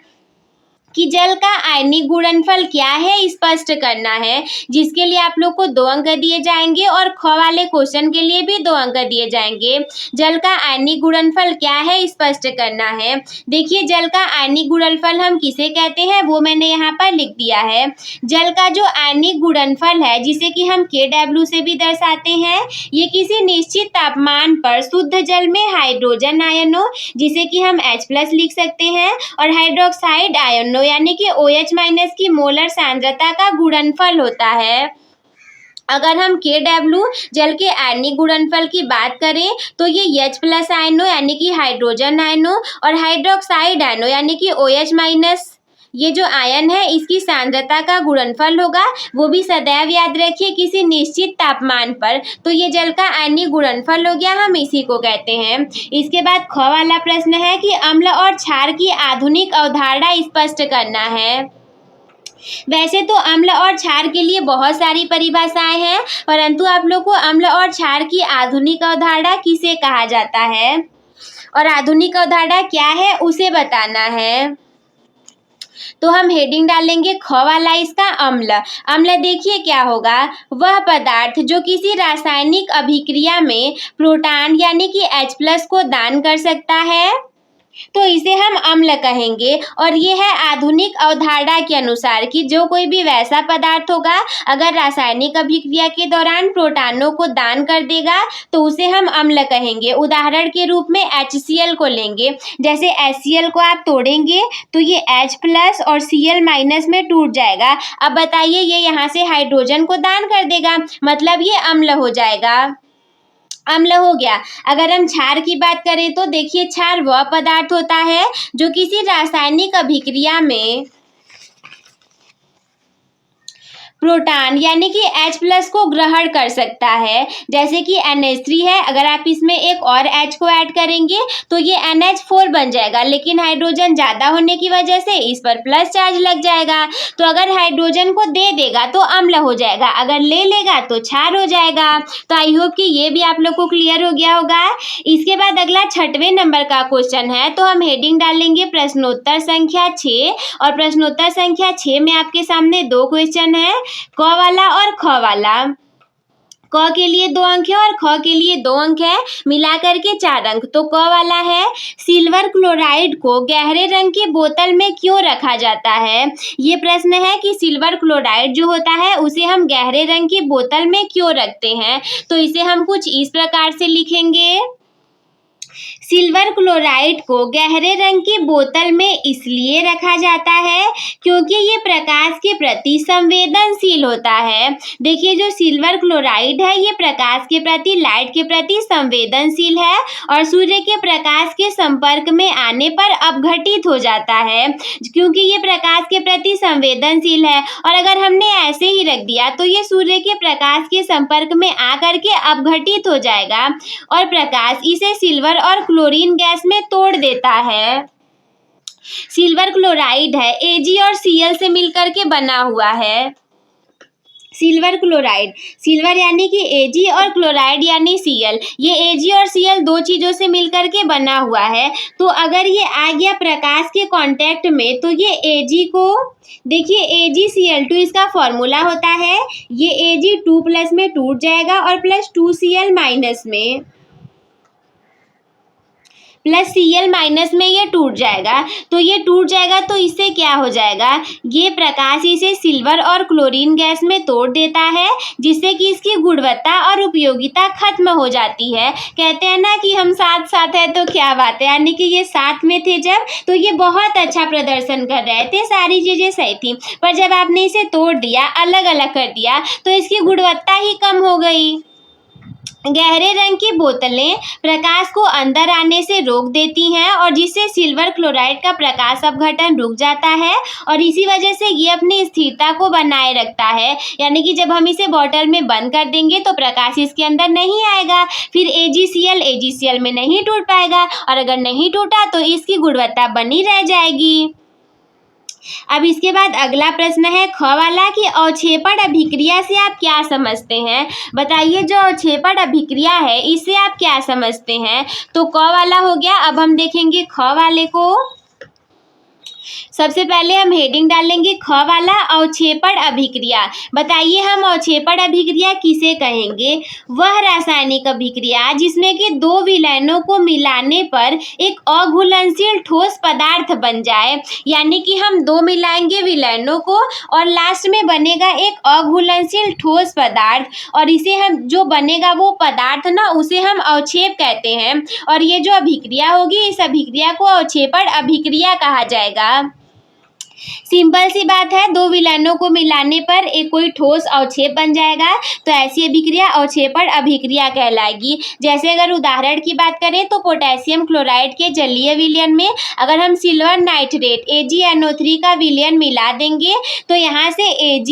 कि जल का आयनिक गुणनफल क्या है स्पष्ट करना है, जिसके लिए आप लोग को 2 अंक दिए जाएंगे और ख वाले क्वेश्चन के लिए भी 2 अंक दिए जाएंगे। जल का आयनिक गुणनफल क्या है स्पष्ट करना है। देखिए जल का आयनिक गुणनफल हम किसे कहते हैं वो मैंने यहाँ पर लिख दिया है। जल का जो आयनिक गुणनफल है जिसे कि हम KW से भी दर्शाते हैं, ये किसी निश्चित तापमान पर शुद्ध जल में हाइड्रोजन आयनों जिसे कि हम H+ लिख सकते हैं और हाइड्रोक्साइड आयनों यानी कि OH- की मोलर सांद्रता का गुणनफल होता है। अगर हम KW जल के आयनिक गुणनफल की बात करें तो ये H+ आयनों यानी कि हाइड्रोजन आयनों और हाइड्रोक्साइड आयनों यानी कि OH- ये जो आयन है इसकी सांद्रता का गुणनफल होगा। वो भी सदैव याद रखिए किसी निश्चित तापमान पर। तो ये जल का आयनिक गुणनफल हो गया, हम इसी को कहते हैं। इसके बाद ख वाला प्रश्न है कि अम्ल और क्षार की आधुनिक अवधारणा स्पष्ट करना है। वैसे तो अम्ल और क्षार के लिए बहुत सारी परिभाषाएं हैं, परंतु आप लोग को अम्ल और क्षार की आधुनिक अवधारणा किसे कहा जाता है और आधुनिक अवधारणा क्या है उसे बताना है। तो हम हेडिंग डालेंगे ख वाला इसका अम्ल। अम्ल देखिए क्या होगा, वह पदार्थ जो किसी रासायनिक अभिक्रिया में प्रोटॉन यानी कि H+ को दान कर सकता है तो इसे हम अम्ल कहेंगे। और ये है आधुनिक अवधारणा के अनुसार कि जो कोई भी वैसा पदार्थ होगा अगर रासायनिक अभिक्रिया के दौरान प्रोटॉनों को दान कर देगा तो उसे हम अम्ल कहेंगे। उदाहरण के रूप में HCl को लेंगे। जैसे HCl को आप तोड़ेंगे तो ये H+ और Cl- में टूट जाएगा। अब बताइए ये यहाँ से हाइड्रोजन को दान कर देगा, मतलब ये अम्ल हो जाएगा, अम्ल हो गया। अगर हम क्षार की बात करें तो देखिए क्षार वह पदार्थ होता है जो किसी रासायनिक अभिक्रिया में प्रोटॉन यानी कि H+ को ग्रहण कर सकता है। जैसे कि NH3 है, अगर आप इसमें एक और H को ऐड करेंगे तो ये NH4 बन जाएगा, लेकिन हाइड्रोजन ज़्यादा होने की वजह से इस पर प्लस चार्ज लग जाएगा। तो अगर हाइड्रोजन को दे देगा तो अम्ल हो जाएगा, अगर ले लेगा तो क्षार हो जाएगा। तो आई होप कि ये भी आप लोग को क्लियर हो गया होगा। इसके बाद अगला 6वें नंबर का क्वेश्चन है, तो हम हेडिंग डालेंगे प्रश्नोत्तर संख्या 6 और प्रश्नोत्तर संख्या 6 में आपके सामने 2 क्वेश्चन है, क वाला और ख वाला। क के लिए 2 अंक है और ख के लिए 2 अंक है, मिलाकर के 4 अंक। तो क वाला है सिल्वर क्लोराइड को गहरे रंग की बोतल में क्यों रखा जाता है। ये प्रश्न है कि सिल्वर क्लोराइड जो होता है उसे हम गहरे रंग की बोतल में क्यों रखते हैं। तो इसे हम कुछ इस प्रकार से लिखेंगे, सिल्वर क्लोराइड को गहरे रंग की बोतल में इसलिए रखा जाता है क्योंकि ये प्रकाश के प्रति संवेदनशील होता है। देखिए जो सिल्वर क्लोराइड है ये प्रकाश के प्रति, लाइट के प्रति संवेदनशील है और सूर्य के प्रकाश के संपर्क में आने पर अपघटित हो जाता है। क्योंकि ये प्रकाश के प्रति संवेदनशील है और अगर हमने ऐसे ही रख दिया तो ये सूर्य के प्रकाश के संपर्क में आकर के अपघटित हो जाएगा और प्रकाश इसे सिल्वर और क्लोरीन गैस में तोड़ देता है। सिल्वर क्लोराइड है Ag और Cl से मिलकर के बना हुआ है। सिल्वर क्लोराइड, सिल्वर यानी कि Ag और क्लोराइड यानी Cl, ये Ag और Cl 2 चीज़ों से मिलकर के बना हुआ है। तो अगर ये आ गया प्रकाश के कांटेक्ट में तो ये Ag को देखिए AgCl2 इसका फॉर्मूला होता है, ये Ag2+ में टूट जाएगा और +2Cl- में +Cl- में ये टूट जाएगा। तो ये टूट जाएगा तो इससे क्या हो जाएगा, ये प्रकाश इसे सिल्वर और क्लोरीन गैस में तोड़ देता है जिससे कि इसकी गुणवत्ता और उपयोगिता खत्म हो जाती है। कहते हैं ना कि हम साथ साथ है तो क्या बात है, यानी कि ये साथ में थे जब तो ये बहुत अच्छा प्रदर्शन कर रहे थे, सारी चीज़ें सही थी, पर जब आपने इसे तोड़ दिया, अलग अलग कर दिया तो इसकी गुणवत्ता ही कम हो गई। गहरे रंग की बोतलें प्रकाश को अंदर आने से रोक देती हैं और जिससे सिल्वर क्लोराइड का प्रकाश अपघटन रुक जाता है और इसी वजह से ये अपनी स्थिरता को बनाए रखता है। यानी कि जब हम इसे बॉटल में बंद कर देंगे तो प्रकाश इसके अंदर नहीं आएगा, फिर AgCl में नहीं टूट पाएगा और अगर नहीं टूटा तो इसकी गुणवत्ता बनी रह जाएगी। अब इसके बाद अगला प्रश्न है ख वाला कि अवक्षेपण अभिक्रिया से आप क्या समझते हैं। बताइए जो अवक्षेपण अभिक्रिया है इससे आप क्या समझते हैं। तो क वाला हो गया। अब हम देखेंगे ख वाले को। सबसे पहले हम हेडिंग डालेंगे ख वाला अवक्षेपण अभिक्रिया। बताइए हम अवक्षेपण अभिक्रिया किसे कहेंगे। वह रासायनिक अभिक्रिया जिसमें कि दो विलयनों को मिलाने पर एक अघुलनशील ठोस पदार्थ बन जाए। यानी कि हम दो मिलाएंगे विलयनों को और लास्ट में बनेगा एक अघुलनशील ठोस पदार्थ और इसे हम जो बनेगा वो पदार्थ ना उसे हम अवक्षेप कहते हैं और ये जो अभिक्रिया होगी इस अभिक्रिया को अवक्षेपण अभिक्रिया कहा जाएगा। सिंपल सी बात है, दो विलयनों को मिलाने पर एक कोई ठोस अवक्षेप बन जाएगा तो ऐसी अभिक्रिया अवक्षेपण अभिक्रिया कहलाएगी। जैसे अगर उदाहरण की बात करें तो पोटेशियम क्लोराइड के जलीय विलयन में अगर हम सिल्वर नाइट्रेट AgNO3 का विलयन मिला देंगे तो यहाँ से Ag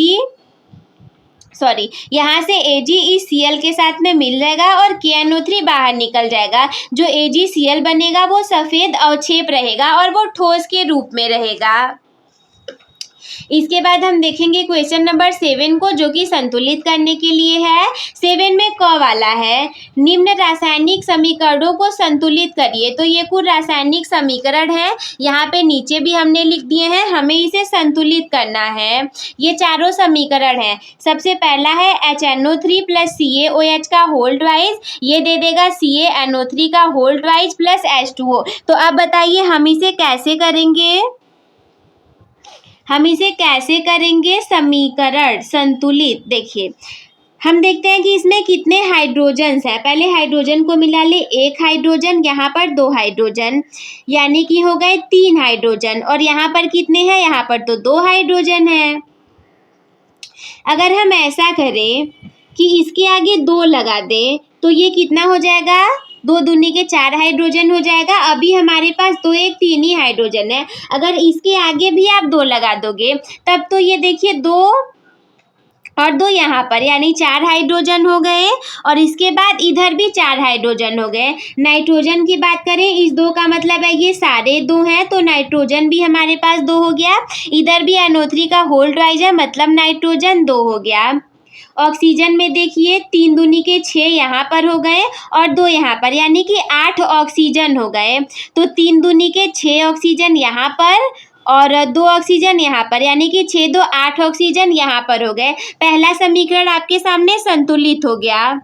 इस Cl के साथ में मिल जाएगा और KNO3 बाहर निकल जाएगा। जो AgCl बनेगा वो सफ़ेद अवक्षेप रहेगा और वो ठोस के रूप में रहेगा। इसके बाद हम देखेंगे क्वेश्चन नंबर 7 को जो कि संतुलित करने के लिए है। 7 में क वाला है निम्न रासायनिक समीकरणों को संतुलित करिए। तो ये कुछ रासायनिक समीकरण है, यहाँ पे नीचे भी हमने लिख दिए हैं, हमें इसे संतुलित करना है। ये चारों समीकरण है। सबसे पहला है HNO3 प्लस CaOH का होल ट्वाइस, ये दे देगा CaNO3 का होल ट्वाइस प्लस H2O। तो अब बताइए हम इसे कैसे करेंगे समीकरण संतुलित। देखिए हम देखते हैं कि इसमें कितने हाइड्रोजन्स हैं। पहले हाइड्रोजन को मिला ले, एक हाइड्रोजन, यहाँ पर 2 हाइड्रोजन, यानी कि हो गए 3 हाइड्रोजन और यहाँ पर कितने हैं, यहाँ पर तो 2 हाइड्रोजन हैं। अगर हम ऐसा करें कि इसके आगे 2 लगा दें तो ये कितना हो जाएगा, 2 दूनी के 4 हाइड्रोजन हो जाएगा। अभी हमारे पास 2 1 3 ही हाइड्रोजन है। अगर इसके आगे भी आप 2 लगा दोगे तब तो ये देखिए 2 और 2 यहाँ पर यानी 4 हाइड्रोजन हो गए और इसके बाद इधर भी 4 हाइड्रोजन हो गए। नाइट्रोजन की बात करें, इस 2 का मतलब है ये सारे 2 हैं तो नाइट्रोजन भी हमारे पास 2 हो गया। इधर भी NO3 का होल ट्वाइस है मतलब नाइट्रोजन 2 हो गया। ऑक्सीजन में देखिए 3 दूनी के 6 यहाँ पर हो गए और 2 यहाँ पर यानी कि 8 ऑक्सीजन हो गए। तो 3 दूनी के 6 ऑक्सीजन यहाँ पर और 2 ऑक्सीजन यहाँ पर यानी कि 6 2 8 ऑक्सीजन यहाँ पर हो गए। पहला समीकरण आपके सामने संतुलित हो गया।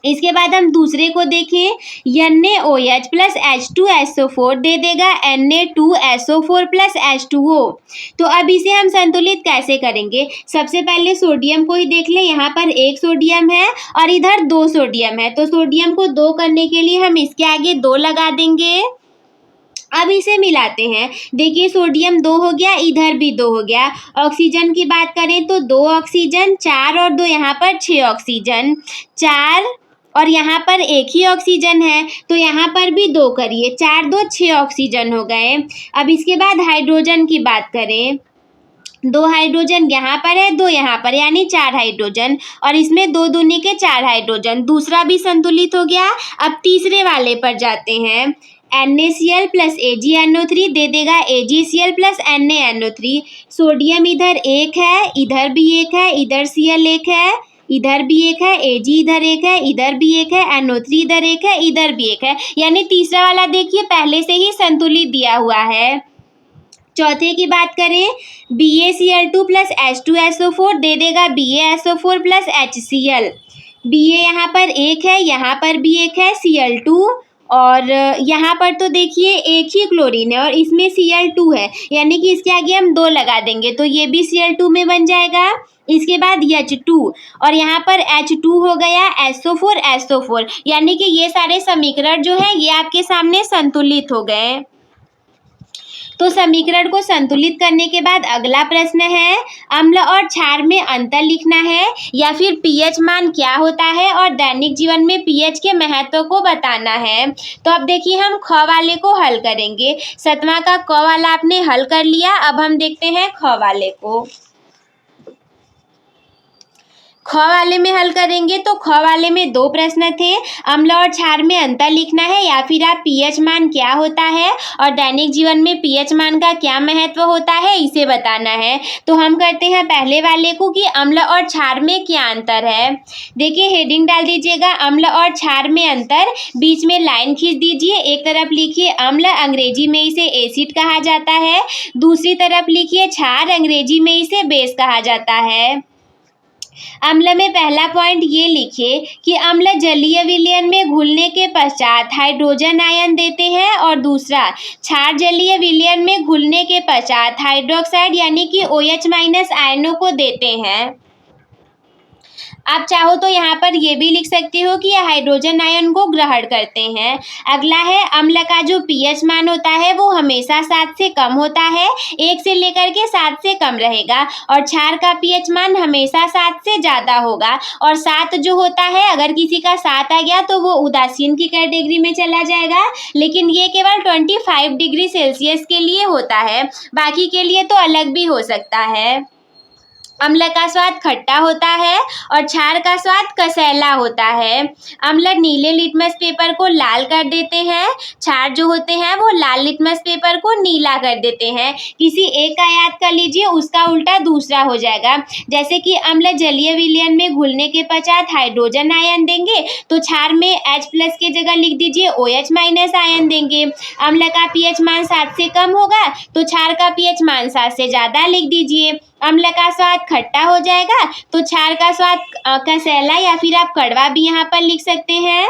इसके बाद हम दूसरे को देखें, NaOH प्लस H2SO4 दे देगा Na2SO4 प्लस H2O। तो अब इसे हम संतुलित कैसे करेंगे। सबसे पहले सोडियम को ही देख लें, यहाँ पर 1 सोडियम है और इधर 2 सोडियम है। तो सोडियम को 2 करने के लिए हम इसके आगे 2 लगा देंगे। अब इसे मिलाते हैं, देखिए सोडियम 2 हो गया, इधर भी 2 हो गया। ऑक्सीजन की बात करें तो 2 ऑक्सीजन, 4 और 2 यहाँ पर 6 ऑक्सीजन, 4 और यहाँ पर 1 ही ऑक्सीजन है तो यहाँ पर भी 2 करिए, 4 2 6 ऑक्सीजन हो गए। अब इसके बाद हाइड्रोजन की बात करें, 2 हाइड्रोजन यहाँ पर है, 2 यहाँ पर यानी 4 हाइड्रोजन और इसमें 2 दूनी के 4 हाइड्रोजन, दूसरा भी संतुलित हो गया। अब तीसरे वाले पर जाते हैं, NaCl प्लस AgNO3 दे देगा AgCl प्लस NaNO3। सोडियम इधर 1 है, इधर भी 1 है, इधर Cl 1 है, इधर भी 1 है, Ag इधर 1 है, इधर भी 1 है, NO3 इधर 1 है, इधर भी 1 है, यानी तीसरा वाला देखिए पहले से ही संतुलित दिया हुआ है। चौथे की बात करें, BaCl2 प्लस H2SO4 दे देगा BaSO4 प्लस HCl। Ba यहाँ पर 1 है, यहाँ पर भी 1 है Cl2 और यहाँ पर तो देखिए 1 ही क्लोरीन है और इसमें Cl2 है यानी कि इसके आगे हम 2 लगा देंगे तो ये भी Cl2 में बन जाएगा। इसके बाद H2 और यहाँ पर H2 हो गया, SO4 यानी कि ये सारे समीकरण जो है ये आपके सामने संतुलित हो गए। तो समीकरण को संतुलित करने के बाद अगला प्रश्न है, अम्ल और क्षार में अंतर लिखना है या फिर पीएच मान क्या होता है और दैनिक जीवन में पीएच के महत्व को बताना है। तो अब देखिए हम ख वाले को हल करेंगे। 7वां का क वाला आपने हल कर लिया। अब हम देखते हैं ख वाले को। ख वाले में हल करेंगे तो ख वाले में दो प्रश्न थे, अम्ल और क्षार में अंतर लिखना है या फिर आप पीएच मान क्या होता है और दैनिक जीवन में पीएच मान का क्या महत्व होता है इसे बताना है। तो हम करते हैं पहले वाले को कि अम्ल और क्षार में क्या अंतर है। देखिए हेडिंग डाल दीजिएगा अम्ल और क्षार में अंतर, बीच में लाइन खींच दीजिए। एक तरफ लिखिए अम्ल, अंग्रेजी में इसे एसिड कहा जाता है, दूसरी तरफ लिखिए क्षार, अंग्रेजी में इसे बेस कहा जाता है। अम्ल में पहला पॉइंट ये लिखिए कि अम्ल जलीय विलयन में घुलने के पश्चात हाइड्रोजन आयन देते हैं और दूसरा क्षार जलीय विलयन में घुलने के पश्चात हाइड्रोक्साइड यानी कि OH- आयनों को देते हैं। आप चाहो तो यहाँ पर ये भी लिख सकते हो कि यह हाइड्रोजन आयन को ग्रहण करते हैं। अगला है अम्ल का जो पीएच मान होता है वो हमेशा 7 से कम होता है, 1 से लेकर के 7 से कम रहेगा, और क्षार का पीएच मान हमेशा 7 से ज़्यादा होगा। और 7 जो होता है अगर किसी का 7 आ गया तो वो उदासीन की कैटेगरी में चला जाएगा, लेकिन ये केवल 25 डिग्री सेल्सियस के लिए होता है, बाकी के लिए तो अलग भी हो सकता है। अम्ल का स्वाद खट्टा होता है और क्षार का स्वाद कसैला होता है। अम्ल नीले लिटमस पेपर को लाल कर देते हैं, क्षार जो होते हैं वो लाल लिटमस पेपर को नीला कर देते हैं। किसी एक का याद कर लीजिए, उसका उल्टा दूसरा हो जाएगा। जैसे कि अम्ल जलीय विलयन में घुलने के पश्चात हाइड्रोजन आयन देंगे तो क्षार में H+ की जगह लिख दीजिए OH- आयन देंगे। अम्ल का पीएच मान 7 से कम होगा तो क्षार का पीएच मान 7 से ज़्यादा लिख दीजिए। अम्ल का स्वाद खट्टा हो जाएगा तो क्षार का स्वाद कसैला या फिर आप कड़वा भी यहाँ पर लिख सकते हैं।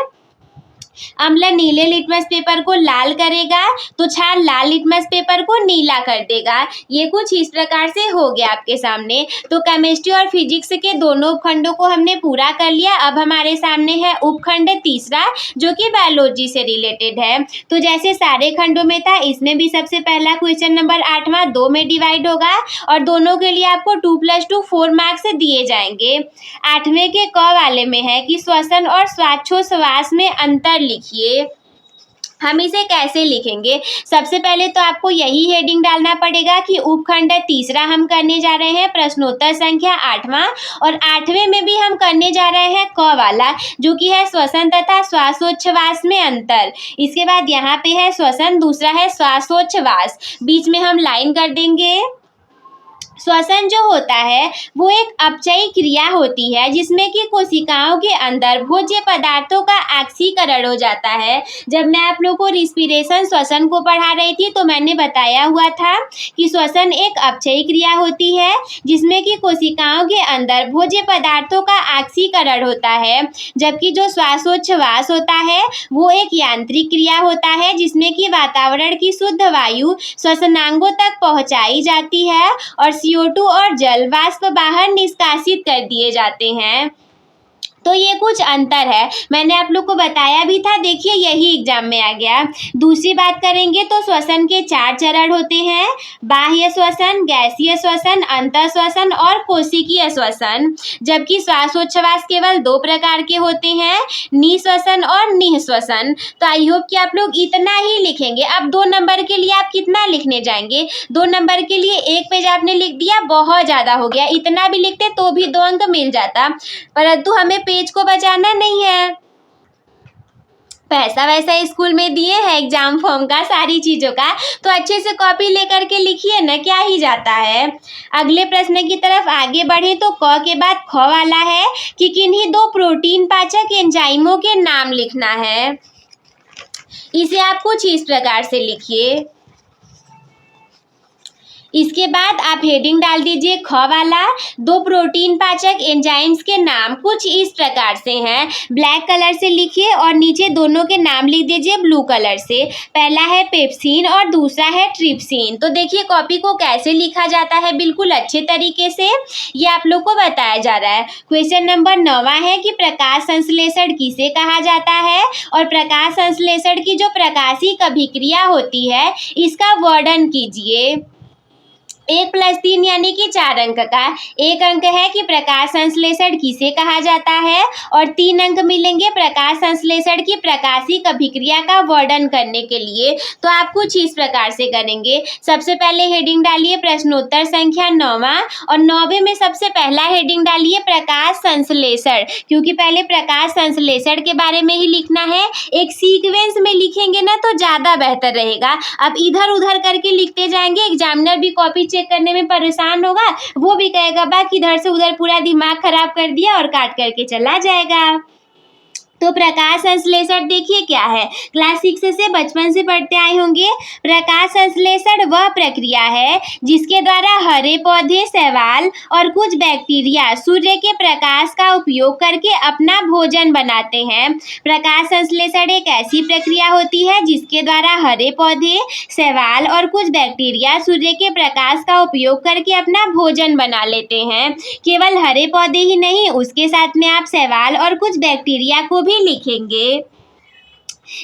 अम्ल नीले लिटमस पेपर को लाल करेगा तो क्षार लाल लिटमस पेपर को नीला कर देगा। ये कुछ इस प्रकार से हो गया आपके सामने। तो केमिस्ट्री और फिजिक्स के दोनों उपखंडों को हमने पूरा कर लिया। अब हमारे सामने है उपखंड तीसरा जो कि बायोलॉजी से रिलेटेड है। तो जैसे सारे खंडों में था, इसमें भी सबसे पहला क्वेश्चन नंबर 8वां 2 में डिवाइड होगा और दोनों के लिए आपको 2+2 4 मार्क्स दिए जाएंगे। 8वें के क वाले में है कि श्वसन और श्वासोच्छ्वास में अंतर लिखिए। हम इसे कैसे लिखेंगे? सबसे पहले तो आपको यही हेडिंग डालना पड़ेगा कि उपखंड तीसरा हम करने जा रहे हैं प्रश्नोत्तर संख्या 8वां, और 8वें में भी हम करने जा रहे हैं क वाला जो कि है श्वसन तथा श्वासोच्छ्वास में अंतर। इसके बाद यहाँ पे है श्वसन, दूसरा है श्वासोच्छ्वास, बीच में हम लाइन कर देंगे। श्वसन जो होता है वो एक अपचयी क्रिया होती है जिसमें कि कोशिकाओं के अंदर भोज्य पदार्थों का ऑक्सीकरण हो जाता है। जब मैं आप लोगों को रिस्पिरेशन श्वसन को पढ़ा रही थी तो मैंने बताया हुआ था कि श्वसन एक अपचयी क्रिया होती है जिसमें कि कोशिकाओं के अंदर भोज्य पदार्थों का ऑक्सीकरण होता है, जबकि जो श्वासोच्छ्वास होता है वो एक यांत्रिक क्रिया होता है जिसमें कि वातावरण की शुद्ध वायु श्वसनांगों तक पहुंचाई जाती है और CO2 और जल वाष्प बाहर निष्कासित कर दिए जाते हैं। तो ये कुछ अंतर है, मैंने आप लोग को बताया भी था, देखिए यही एग्जाम में आ गया। दूसरी बात करेंगे तो श्वसन के 4 चरण होते हैं, बाह्य श्वसन, गैसीय श्वसन, अंतः श्वसन और कोशिकीय श्वसन, जबकि श्वासोच्छ्वास केवल 2 प्रकार के होते हैं, निःश्वसन और निःश्वसन। तो आई होप कि आप लोग इतना ही लिखेंगे। अब 2 नंबर के लिए आप कितना लिखने जाएंगे? 2 नंबर के लिए 1 पेज आपने लिख दिया, बहुत ज़्यादा हो गया। इतना भी लिखते तो भी 2 अंक मिल जाता, परंतु हमें पेज को बचाना नहीं है। पैसा वैसा स्कूल में दिए हैं एग्जाम फॉर्म का, सारी चीज़ों का, तो अच्छे से कॉपी लेकर के लिखिए ना, क्या ही जाता है। अगले प्रश्न की तरफ आगे बढ़े तो क के बाद ख वाला है कि किन्हीं 2 प्रोटीन पाचक एंजाइमों के नाम लिखना है। इसे आप कुछ इस प्रकार से लिखिए। इसके बाद आप हेडिंग डाल दीजिए ख वाला, दो प्रोटीन पाचक एंजाइम्स के नाम कुछ इस प्रकार से हैं। ब्लैक कलर से लिखिए और नीचे दोनों के नाम लिख दीजिए ब्लू कलर से। पहला है पेप्सिन और दूसरा है ट्रिप्सिन। तो देखिए कॉपी को कैसे लिखा जाता है बिल्कुल अच्छे तरीके से, ये आप लोग को बताया जा रहा है। क्वेश्चन नंबर 9 है कि प्रकाश संश्लेषण किसे कहा जाता है, और प्रकाश संश्लेषण की जो प्रकाशिक अभिक्रिया होती है इसका वर्णन कीजिए। 1+3 यानी कि 4 अंक का एक अंक है कि प्रकाश संश्लेषण किसे कहा जाता है, और 3 अंक मिलेंगे प्रकाश संश्लेषण की प्रकाशिक अभिक्रिया का वर्णन करने के लिए। तो आप कुछ इस प्रकार से करेंगे। सबसे पहले हेडिंग डालिए प्रश्नोत्तर संख्या 9 और 9वें में सबसे पहला हेडिंग डालिए प्रकाश संश्लेषण, क्योंकि पहले प्रकाश संश्लेषण के बारे में ही लिखना है। एक सीक्वेंस में लिखेंगे ना तो ज़्यादा बेहतर रहेगा। अब इधर उधर करके लिखते जाएंगे, एग्जामिनर भी कॉपी चेक करने में परेशान होगा, वो भी कहेगा बा कि इधर से उधर पूरा दिमाग खराब कर दिया और काट करके चला जाएगा। तो प्रकाश संश्लेषण देखिए क्या है, क्लास 6 से बचपन से पढ़ते आए होंगे। प्रकाश संश्लेषण वह प्रक्रिया है जिसके द्वारा हरे पौधे, शैवाल और कुछ बैक्टीरिया सूर्य के प्रकाश का उपयोग करके अपना भोजन बनाते हैं। प्रकाश संश्लेषण एक ऐसी प्रक्रिया होती है जिसके द्वारा हरे पौधे, शैवाल और कुछ बैक्टीरिया सूर्य के प्रकाश का उपयोग करके अपना भोजन बना लेते हैं। केवल हरे पौधे ही नहीं, उसके साथ में आप शैवाल और कुछ बैक्टीरिया को भी लिखेंगे।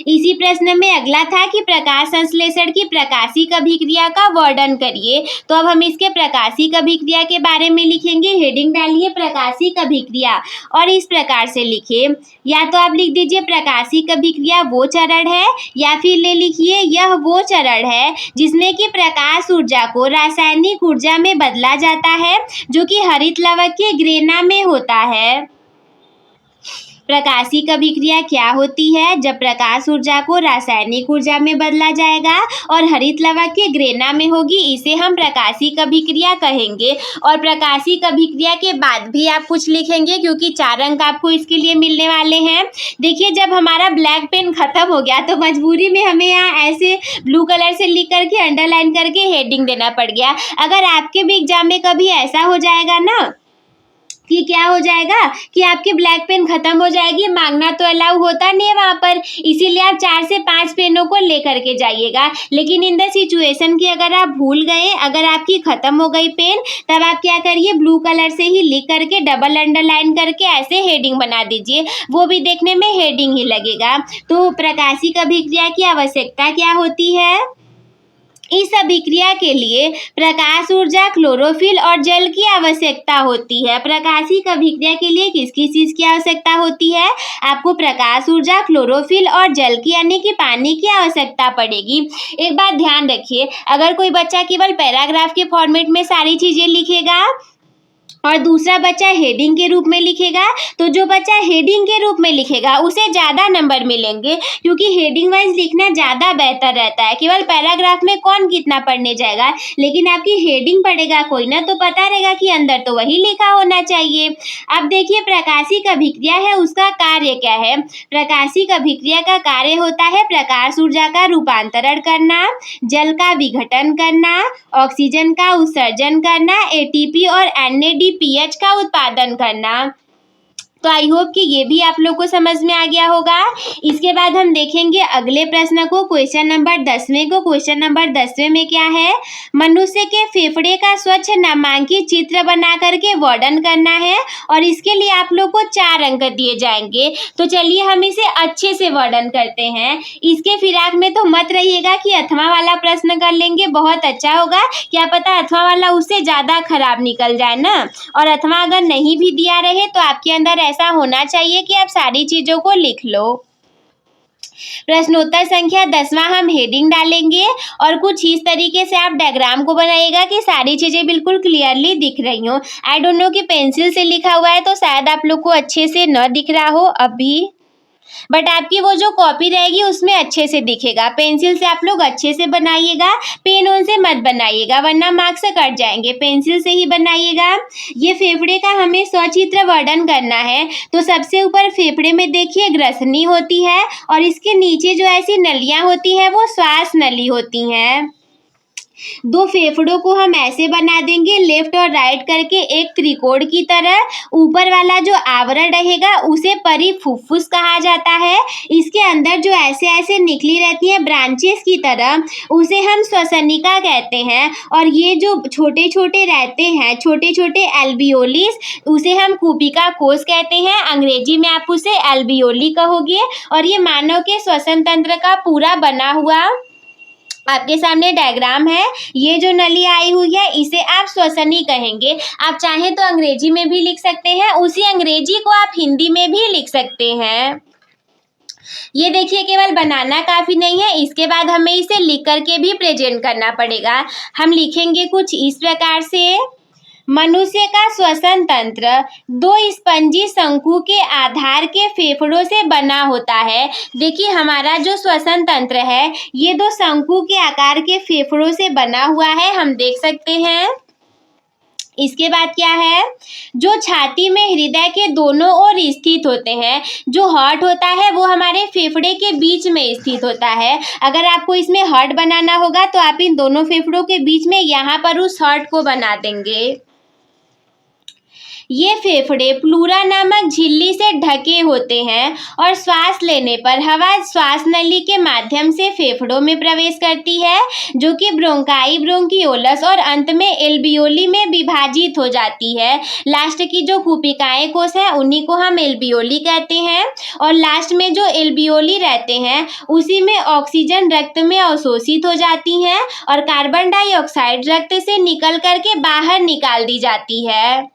इसी प्रश्न में अगला था कि प्रकाश संश्लेषण की प्रकाशिक अभिक्रिया का वर्णन करिए। तो अब हम इसके प्रकाशिक अभिक्रिया के बारे में लिखेंगे। हेडिंग डालिए प्रकाशिक अभिक्रिया और इस प्रकार से लिखिए, या तो आप लिख दीजिए प्रकाशिक अभिक्रिया वो चरण है, या फिर ले लिखिए यह वो चरण है जिसमें कि प्रकाश ऊर्जा को रासायनिक ऊर्जा में बदला जाता है जो कि हरित लवक के ग्रेना में होता है। प्रकाशिक अभिक्रिया क्या होती है? जब प्रकाश ऊर्जा को रासायनिक ऊर्जा में बदला जाएगा और हरित लवक के ग्रेना में होगी, इसे हम प्रकाशिक अभिक्रिया कहेंगे। और प्रकाशिक अभिक्रिया के बाद भी आप कुछ लिखेंगे क्योंकि 4 अंक आपको इसके लिए मिलने वाले हैं। देखिए जब हमारा ब्लैक पेन खत्म हो गया तो मजबूरी में हमें यहाँ ऐसे ब्लू कलर से लिख करके अंडरलाइन करके हेडिंग देना पड़ गया। अगर आपके भी एग्जाम में कभी ऐसा हो जाएगा ना कि क्या हो जाएगा कि आपकी ब्लैक पेन खत्म हो जाएगी, मांगना तो अलाउ होता नहीं है वहाँ पर, इसीलिए आप 4 से 5 पेनों को लेकर के जाइएगा। लेकिन इन द सिचुएशन की अगर आप भूल गए, अगर आपकी खत्म हो गई पेन, तब आप क्या करिए ब्लू कलर से ही लिख करके डबल अंडरलाइन करके ऐसे हेडिंग बना दीजिए, वो भी देखने में हेडिंग ही लगेगा। तो प्रकाशिक अभिक्रिया की आवश्यकता क्या होती है? इस अभिक्रिया के लिए प्रकाश ऊर्जा, क्लोरोफिल और जल की आवश्यकता होती है। प्रकाशिक अभिक्रिया के लिए किस किस चीज की आवश्यकता होती है? आपको प्रकाश ऊर्जा, क्लोरोफिल और जल की यानी कि पानी की आवश्यकता पड़ेगी। एक बात ध्यान रखिए, अगर कोई बच्चा केवल पैराग्राफ के फॉर्मेट में सारी चीजें लिखेगा और दूसरा बच्चा हेडिंग के रूप में लिखेगा, तो जो बच्चा हेडिंग के रूप में लिखेगा उसे ज़्यादा नंबर मिलेंगे, क्योंकि हेडिंग वाइज लिखना ज़्यादा बेहतर रहता है। केवल पैराग्राफ में कौन कितना पढ़ने जाएगा, लेकिन आपकी हेडिंग पढ़ेगा कोई ना तो पता रहेगा कि अंदर तो वही लिखा होना चाहिए। अब देखिए प्रकाशिक अभिक्रिया है, उसका कार्य क्या है? प्रकाशिक अभिक्रिया का कार्य होता है प्रकाश ऊर्जा का रूपांतरण करना, जल का विघटन करना, ऑक्सीजन का उत्सर्जन करना, एटीपी और NADPH का उत्पादन करना। तो आई होप कि ये भी आप लोग को समझ में आ गया होगा। इसके बाद हम देखेंगे अगले प्रश्न को, क्वेश्चन नंबर 10वें को। क्वेश्चन नंबर 10वें में क्या है? मनुष्य के फेफड़े का स्वच्छ नामांकित चित्र बना करके वर्णन करना है और इसके लिए आप लोग को 4 अंक दिए जाएंगे। तो चलिए हम इसे अच्छे से वर्णन करते हैं। इसके फिराक में तो मत रहिएगा कि अथवा वाला प्रश्न कर लेंगे, बहुत अच्छा होगा। क्या पता अथवा वाला उससे ज़्यादा खराब निकल जाए ना। और अथवा अगर नहीं भी दिया रहे तो आपके अंदर ऐसा होना चाहिए कि आप सारी चीजों को लिख लो। प्रश्नोत्तर संख्या 10वां हम हेडिंग डालेंगे और कुछ इस तरीके से आप डायग्राम को बनाइएगा कि सारी चीजें बिल्कुल क्लियरली दिख रही हो। आई डोंट नो कि पेंसिल से लिखा हुआ है तो शायद आप लोग को अच्छे से न दिख रहा हो अभी, बट आपकी वो जो कॉपी रहेगी उसमें अच्छे से दिखेगा। पेंसिल से आप लोग अच्छे से बनाइएगा, पेन ऑन से मत बनाइएगा वरना मार्क्स कट जाएंगे। पेंसिल से ही बनाइएगा। ये फेफड़े का हमें सचित्र वर्णन करना है। तो सबसे ऊपर फेफड़े में देखिए ग्रसनी होती है और इसके नीचे जो ऐसी नलियां होती है वो श्वास नली होती हैं। दो फेफड़ों को हम ऐसे बना देंगे लेफ्ट और राइट करके एक त्रिकोण की तरह। ऊपर वाला जो आवरण रहेगा उसे परिफुफ्फुस कहा जाता है। इसके अंदर जो ऐसे ऐसे निकली रहती हैं ब्रांचेस की तरह उसे हम श्वसनिका कहते हैं। और ये जो छोटे छोटे रहते हैं छोटे छोटे एल्वियोलिस उसे हम कूपिका कोष कहते हैं। अंग्रेजी में आप उसे एल्वियोली कहोगे। और ये मानव के श्वसन तंत्र का पूरा बना हुआ आपके सामने डायग्राम है। ये जो नली आई हुई है इसे आप श्वसनी कहेंगे। आप चाहें तो अंग्रेजी में भी लिख सकते हैं, उसी अंग्रेजी को आप हिंदी में भी लिख सकते हैं। ये देखिए केवल बनाना काफी नहीं है, इसके बाद हमें इसे लिख करके भी प्रेजेंट करना पड़ेगा। हम लिखेंगे कुछ इस प्रकार से। मनुष्य का श्वसन तंत्र दो स्पंजी शंकु के आधार के फेफड़ों से बना होता है। देखिए हमारा जो श्वसन तंत्र है ये दो शंकु के आकार के फेफड़ों से बना हुआ है, हम देख सकते हैं। इसके बाद क्या है, जो छाती में हृदय के दोनों ओर स्थित होते हैं। जो हार्ट होता है वो हमारे फेफड़े के बीच में स्थित होता है। अगर आपको इसमें हार्ट बनाना होगा तो आप इन दोनों फेफड़ों के बीच में यहाँ पर उस हार्ट को बना देंगे। ये फेफड़े प्लूरा नामक झिल्ली से ढके होते हैं और श्वास लेने पर हवा श्वास नली के माध्यम से फेफड़ों में प्रवेश करती है, जो कि ब्रोंकाई, ब्रोंकियोलस और अंत में एल्वियोली में विभाजित हो जाती है। लास्ट की जो कूपिकाएं कोष है उन्हीं को हम एल्वियोली कहते हैं। और लास्ट में जो एल्वियोली रहते हैं उसी में ऑक्सीजन रक्त में अवशोषित हो जाती हैं और कार्बन डाइऑक्साइड रक्त से निकल करके बाहर निकाल दी जाती है।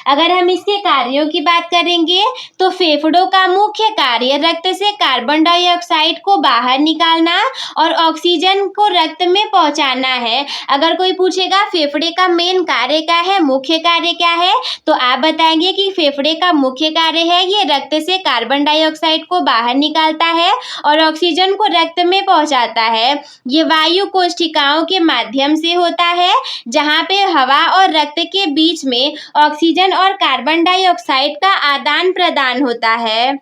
अगर हम इसके कार्यों की बात करेंगे तो फेफड़ों का मुख्य कार्य रक्त से कार्बन डाइऑक्साइड को बाहर निकालना और ऑक्सीजन को रक्त में पहुंचाना है। अगर कोई पूछेगा फेफड़े का मेन कार्य क्या है, मुख्य कार्य क्या है, तो आप बताएंगे कि फेफड़े का मुख्य कार्य है ये रक्त से कार्बन डाइऑक्साइड को बाहर निकालता है और ऑक्सीजन को रक्त में पहुंचाता है। ये वायु कोशिकाओं के माध्यम से होता है, जहाँ पे हवा और रक्त के बीच में ऑक्सीजन और कार्बन डाइऑक्साइड का आदान प्रदान होता है।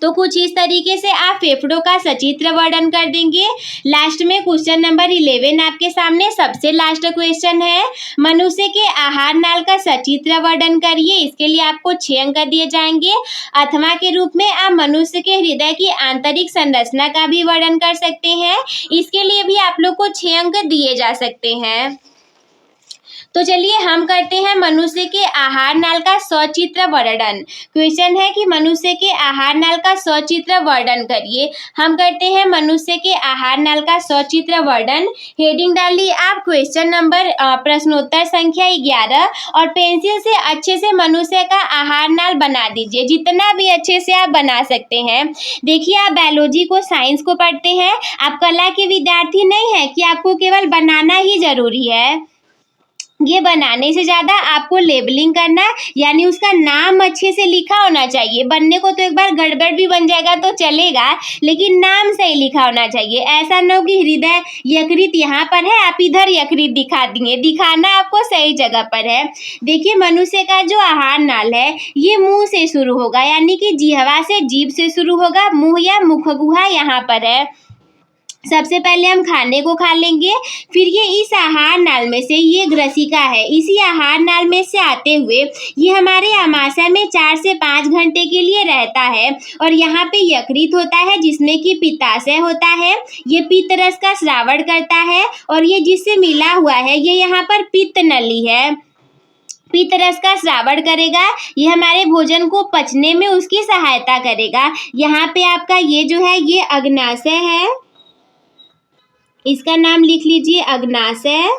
तो कुछ इस तरीके से आप फेफड़ों का सचित्र वर्णन कर देंगे। लास्ट में क्वेश्चन नंबर 11 आपके सामने सबसे लास्ट क्वेश्चन है, मनुष्य के आहार नाल का सचित्र वर्णन करिए। इसके लिए आपको 6 अंक दिए जाएंगे। अथवा के रूप में आप मनुष्य के हृदय की आंतरिक संरचना का भी वर्णन कर सकते हैं, इसके लिए भी आप लोग को 6 अंक दिए जा सकते हैं। तो चलिए हम करते हैं मनुष्य के आहार नाल का सचित्र वर्णन। क्वेश्चन है कि मनुष्य के आहार नाल का सचित्र वर्णन करिए। हम करते हैं मनुष्य के आहार नाल का सचित्र वर्णन। हेडिंग डालिए आप क्वेश्चन नंबर प्रश्नोत्तर संख्या 11 और पेंसिल से अच्छे से मनुष्य का आहार नाल बना दीजिए, जितना भी अच्छे से आप बना सकते हैं। देखिए आप बायोलॉजी को, साइंस को पढ़ते हैं, आप कला के विद्यार्थी नहीं है कि आपको केवल बनाना ही जरूरी है। ये बनाने से ज़्यादा आपको लेबलिंग करना, यानी उसका नाम अच्छे से लिखा होना चाहिए। बनने को तो एक बार गड़बड़ भी बन जाएगा तो चलेगा, लेकिन नाम सही लिखा होना चाहिए। ऐसा न हो कि हृदय यकृत यहाँ पर है, आप इधर यकृत दिखा दिए। दिखाना आपको सही जगह पर है। देखिए मनुष्य का जो आहार नाल है ये मुंह से शुरू होगा, यानी कि जिह्वा से, जीभ से शुरू होगा। मुंह या मुखगुहा यहाँ पर है। सबसे पहले हम खाने को खा लेंगे, फिर ये इस आहार नाल में से, ये ग्रसिका है, इसी आहार नाल में से आते हुए ये हमारे आमाशय में 4 से 5 घंटे के लिए रहता है। और यहाँ पे यकृत होता है जिसमें कि पित्ताशय होता है, ये पित्त रस का स्रावण करता है। और ये जिससे मिला हुआ है ये यहाँ पर पित्त नली है, पित्त रस का स्रावण करेगा। ये हमारे भोजन को पचने में उसकी सहायता करेगा। यहाँ पे आपका ये जो है ये अग्नाशय है, इसका नाम लिख लीजिए अग्नाशय।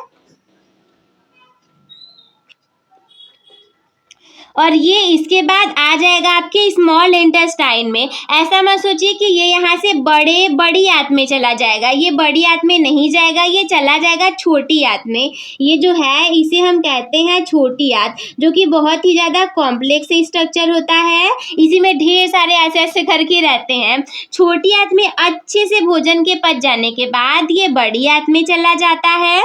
और ये इसके बाद आ जाएगा आपके स्मॉल इंटेस्टाइन में। ऐसा मत सोचिए कि ये यहाँ से बड़ी आंत में चला जाएगा, ये बड़ी आंत में नहीं जाएगा, ये चला जाएगा छोटी आंत में। ये जो है इसे हम कहते हैं छोटी आंत, जो कि बहुत ही ज़्यादा कॉम्प्लेक्स स्ट्रक्चर होता है। इसी में ढेर सारे ऐसे ऐसे करके रहते हैं। छोटी आंत में अच्छे से भोजन के पच जाने के बाद ये बड़ी आंत में चला जाता है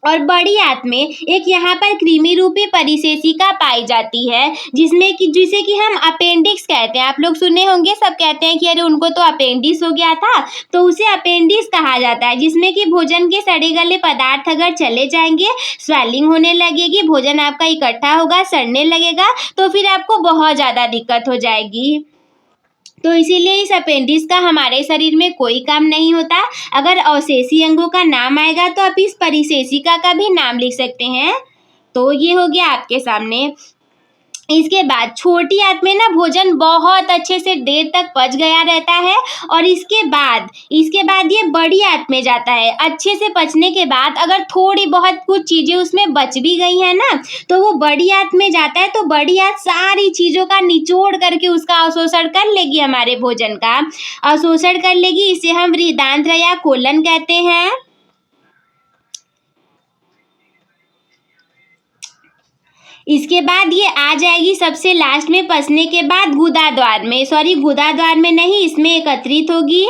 और बड़ी आंत में एक यहाँ पर कृमि रूपी परिशेषिका पाई जाती है, जिसे कि हम अपेंडिक्स कहते हैं। आप लोग सुने होंगे, सब कहते हैं कि अरे उनको तो अपेंडिक्स हो गया था, तो उसे अपेंडिक्स कहा जाता है, जिसमें कि भोजन के सड़े गले पदार्थ अगर चले जाएंगे, स्वेलिंग होने लगेगी, भोजन आपका इकट्ठा होगा, सड़ने लगेगा, तो फिर आपको बहुत ज़्यादा दिक्कत हो जाएगी। तो इसीलिए इस अपेंडिक्स का हमारे शरीर में कोई काम नहीं होता। अगर अवशेषी अंगों का नाम आएगा तो आप इस परिशेषिका का भी नाम लिख सकते हैं। तो ये हो गया आपके सामने। इसके बाद छोटी आंत में ना भोजन बहुत अच्छे से देर तक पच गया रहता है, और इसके बाद ये बड़ी आंत में जाता है। अच्छे से पचने के बाद अगर थोड़ी बहुत कुछ चीज़ें उसमें बच भी गई हैं ना, तो वो बड़ी आंत में जाता है। तो बड़ी आंत सारी चीज़ों का निचोड़ करके उसका अवशोषण कर लेगी, हमारे भोजन का अवशोषण कर लेगी। इसे हम वृह्दांत्र या कोलन कहते हैं। इसके बाद ये आ जाएगी सबसे लास्ट में पचने के बाद गुदा द्वार में नहीं, इसमें एकत्रित होगी।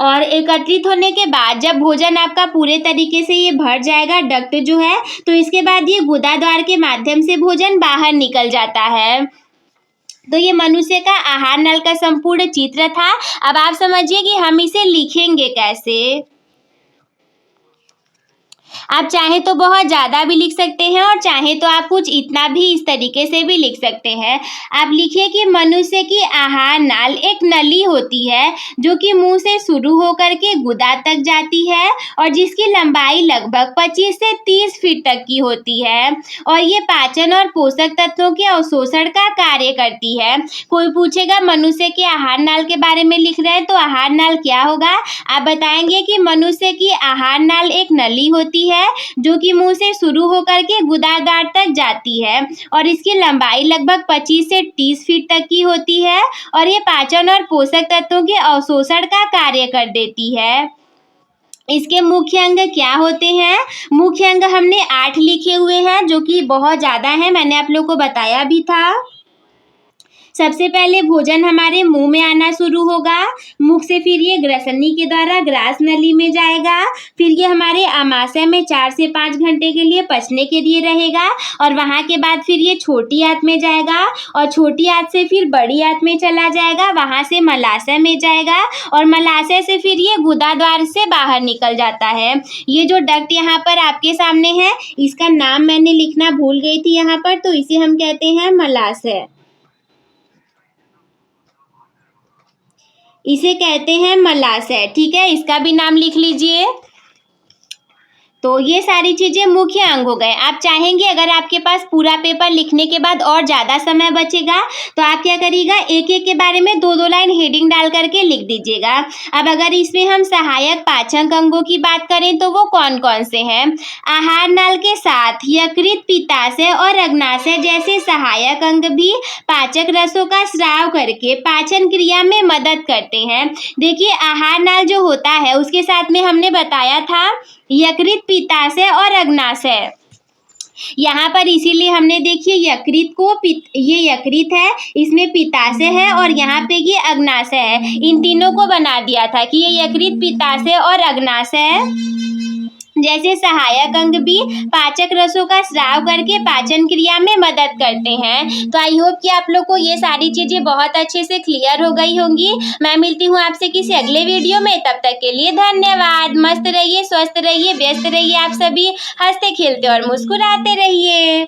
और एकत्रित होने के बाद जब भोजन आपका पूरे तरीके से ये भर जाएगा, डक्ट जो है, तो इसके बाद ये गुदा द्वार के माध्यम से भोजन बाहर निकल जाता है। तो ये मनुष्य का आहार नल का संपूर्ण चित्र था। अब आप समझिए कि हम इसे लिखेंगे कैसे। आप चाहे तो बहुत ज़्यादा भी लिख सकते हैं, और चाहे तो आप कुछ इतना भी इस तरीके से भी लिख सकते हैं। आप लिखिए कि मनुष्य की आहार नाल एक नली होती है, जो कि मुंह से शुरू होकर के गुदा तक जाती है, और जिसकी लंबाई लगभग 25 से 30 फीट तक की होती है, और ये पाचन और पोषक तत्वों के अवशोषण का कार्य करती है। कोई पूछेगा मनुष्य के आहार नाल के बारे में लिख रहे हैं, तो आहार नाल क्या होगा? आप बताएंगे कि मनुष्य की आहार नाल एक नली होती है, जो कि मुंह से शुरू होकर के गुदाद्वार तक जाती है, और इसकी लंबाई लगभग 25 से 30 फीट तक की होती है, और ये पाचन और पोषक तत्वों के अवशोषण का कार्य कर देती है। इसके मुख्य अंग क्या होते हैं? मुख्य अंग हमने 8 लिखे हुए हैं, जो कि बहुत ज़्यादा है, मैंने आप लोग को बताया भी था। सबसे पहले भोजन हमारे मुंह में आना शुरू होगा, मुख से फिर ये ग्रसनी के द्वारा ग्रास नली में जाएगा, फिर ये हमारे आमाशय में 4 से 5 घंटे के लिए पचने के लिए रहेगा, और वहाँ के बाद फिर ये छोटी आंत में जाएगा, और छोटी आंत से फिर बड़ी आंत में चला जाएगा, वहाँ से मलाशय में जाएगा, और मलाशय से फिर ये गुदा द्वार से बाहर निकल जाता है। ये जो डक्ट यहाँ पर आपके सामने है, इसका नाम मैंने लिखना भूल गई थी यहाँ पर, तो इसे हम कहते हैं मलाशय। इसे कहते हैं मलाशय, ठीक है, इसका भी नाम लिख लीजिए। तो ये सारी चीज़ें मुख्य अंग हो गए। आप चाहेंगे अगर आपके पास पूरा पेपर लिखने के बाद और ज़्यादा समय बचेगा, तो आप क्या करिएगा, एक एक के बारे में 2-2 लाइन हेडिंग डाल करके लिख दीजिएगा। अब अगर इसमें हम सहायक पाचक अंगों की बात करें, तो वो कौन कौन से हैं? आहार नाल के साथ यकृत, पित्ताशय और अग्नाशय जैसे सहायक अंग भी पाचक रसों का स्राव करके पाचन क्रिया में मदद करते हैं। देखिए, आहार नाल जो होता है, उसके साथ में हमने बताया था यकृत, पित्ताशय और अग्नाशय। यहाँ पर इसीलिए हमने देखिए यकृत को ये यकृत है, इसमें पित्ताशय है, और यहाँ पे ये अग्नाशय है। इन तीनों को बना दिया था कि ये यकृत, पित्ताशय और अग्नाशय जैसे सहायक अंग भी पाचक रसों का स्राव करके पाचन क्रिया में मदद करते हैं। तो आई होप कि आप लोग को ये सारी चीज़ें बहुत अच्छे से क्लियर हो गई होंगी। मैं मिलती हूँ आपसे किसी अगले वीडियो में, तब तक के लिए धन्यवाद। मस्त रहिए, स्वस्थ रहिए, व्यस्त रहिए, आप सभी हंसते खेलते और मुस्कुराते रहिए।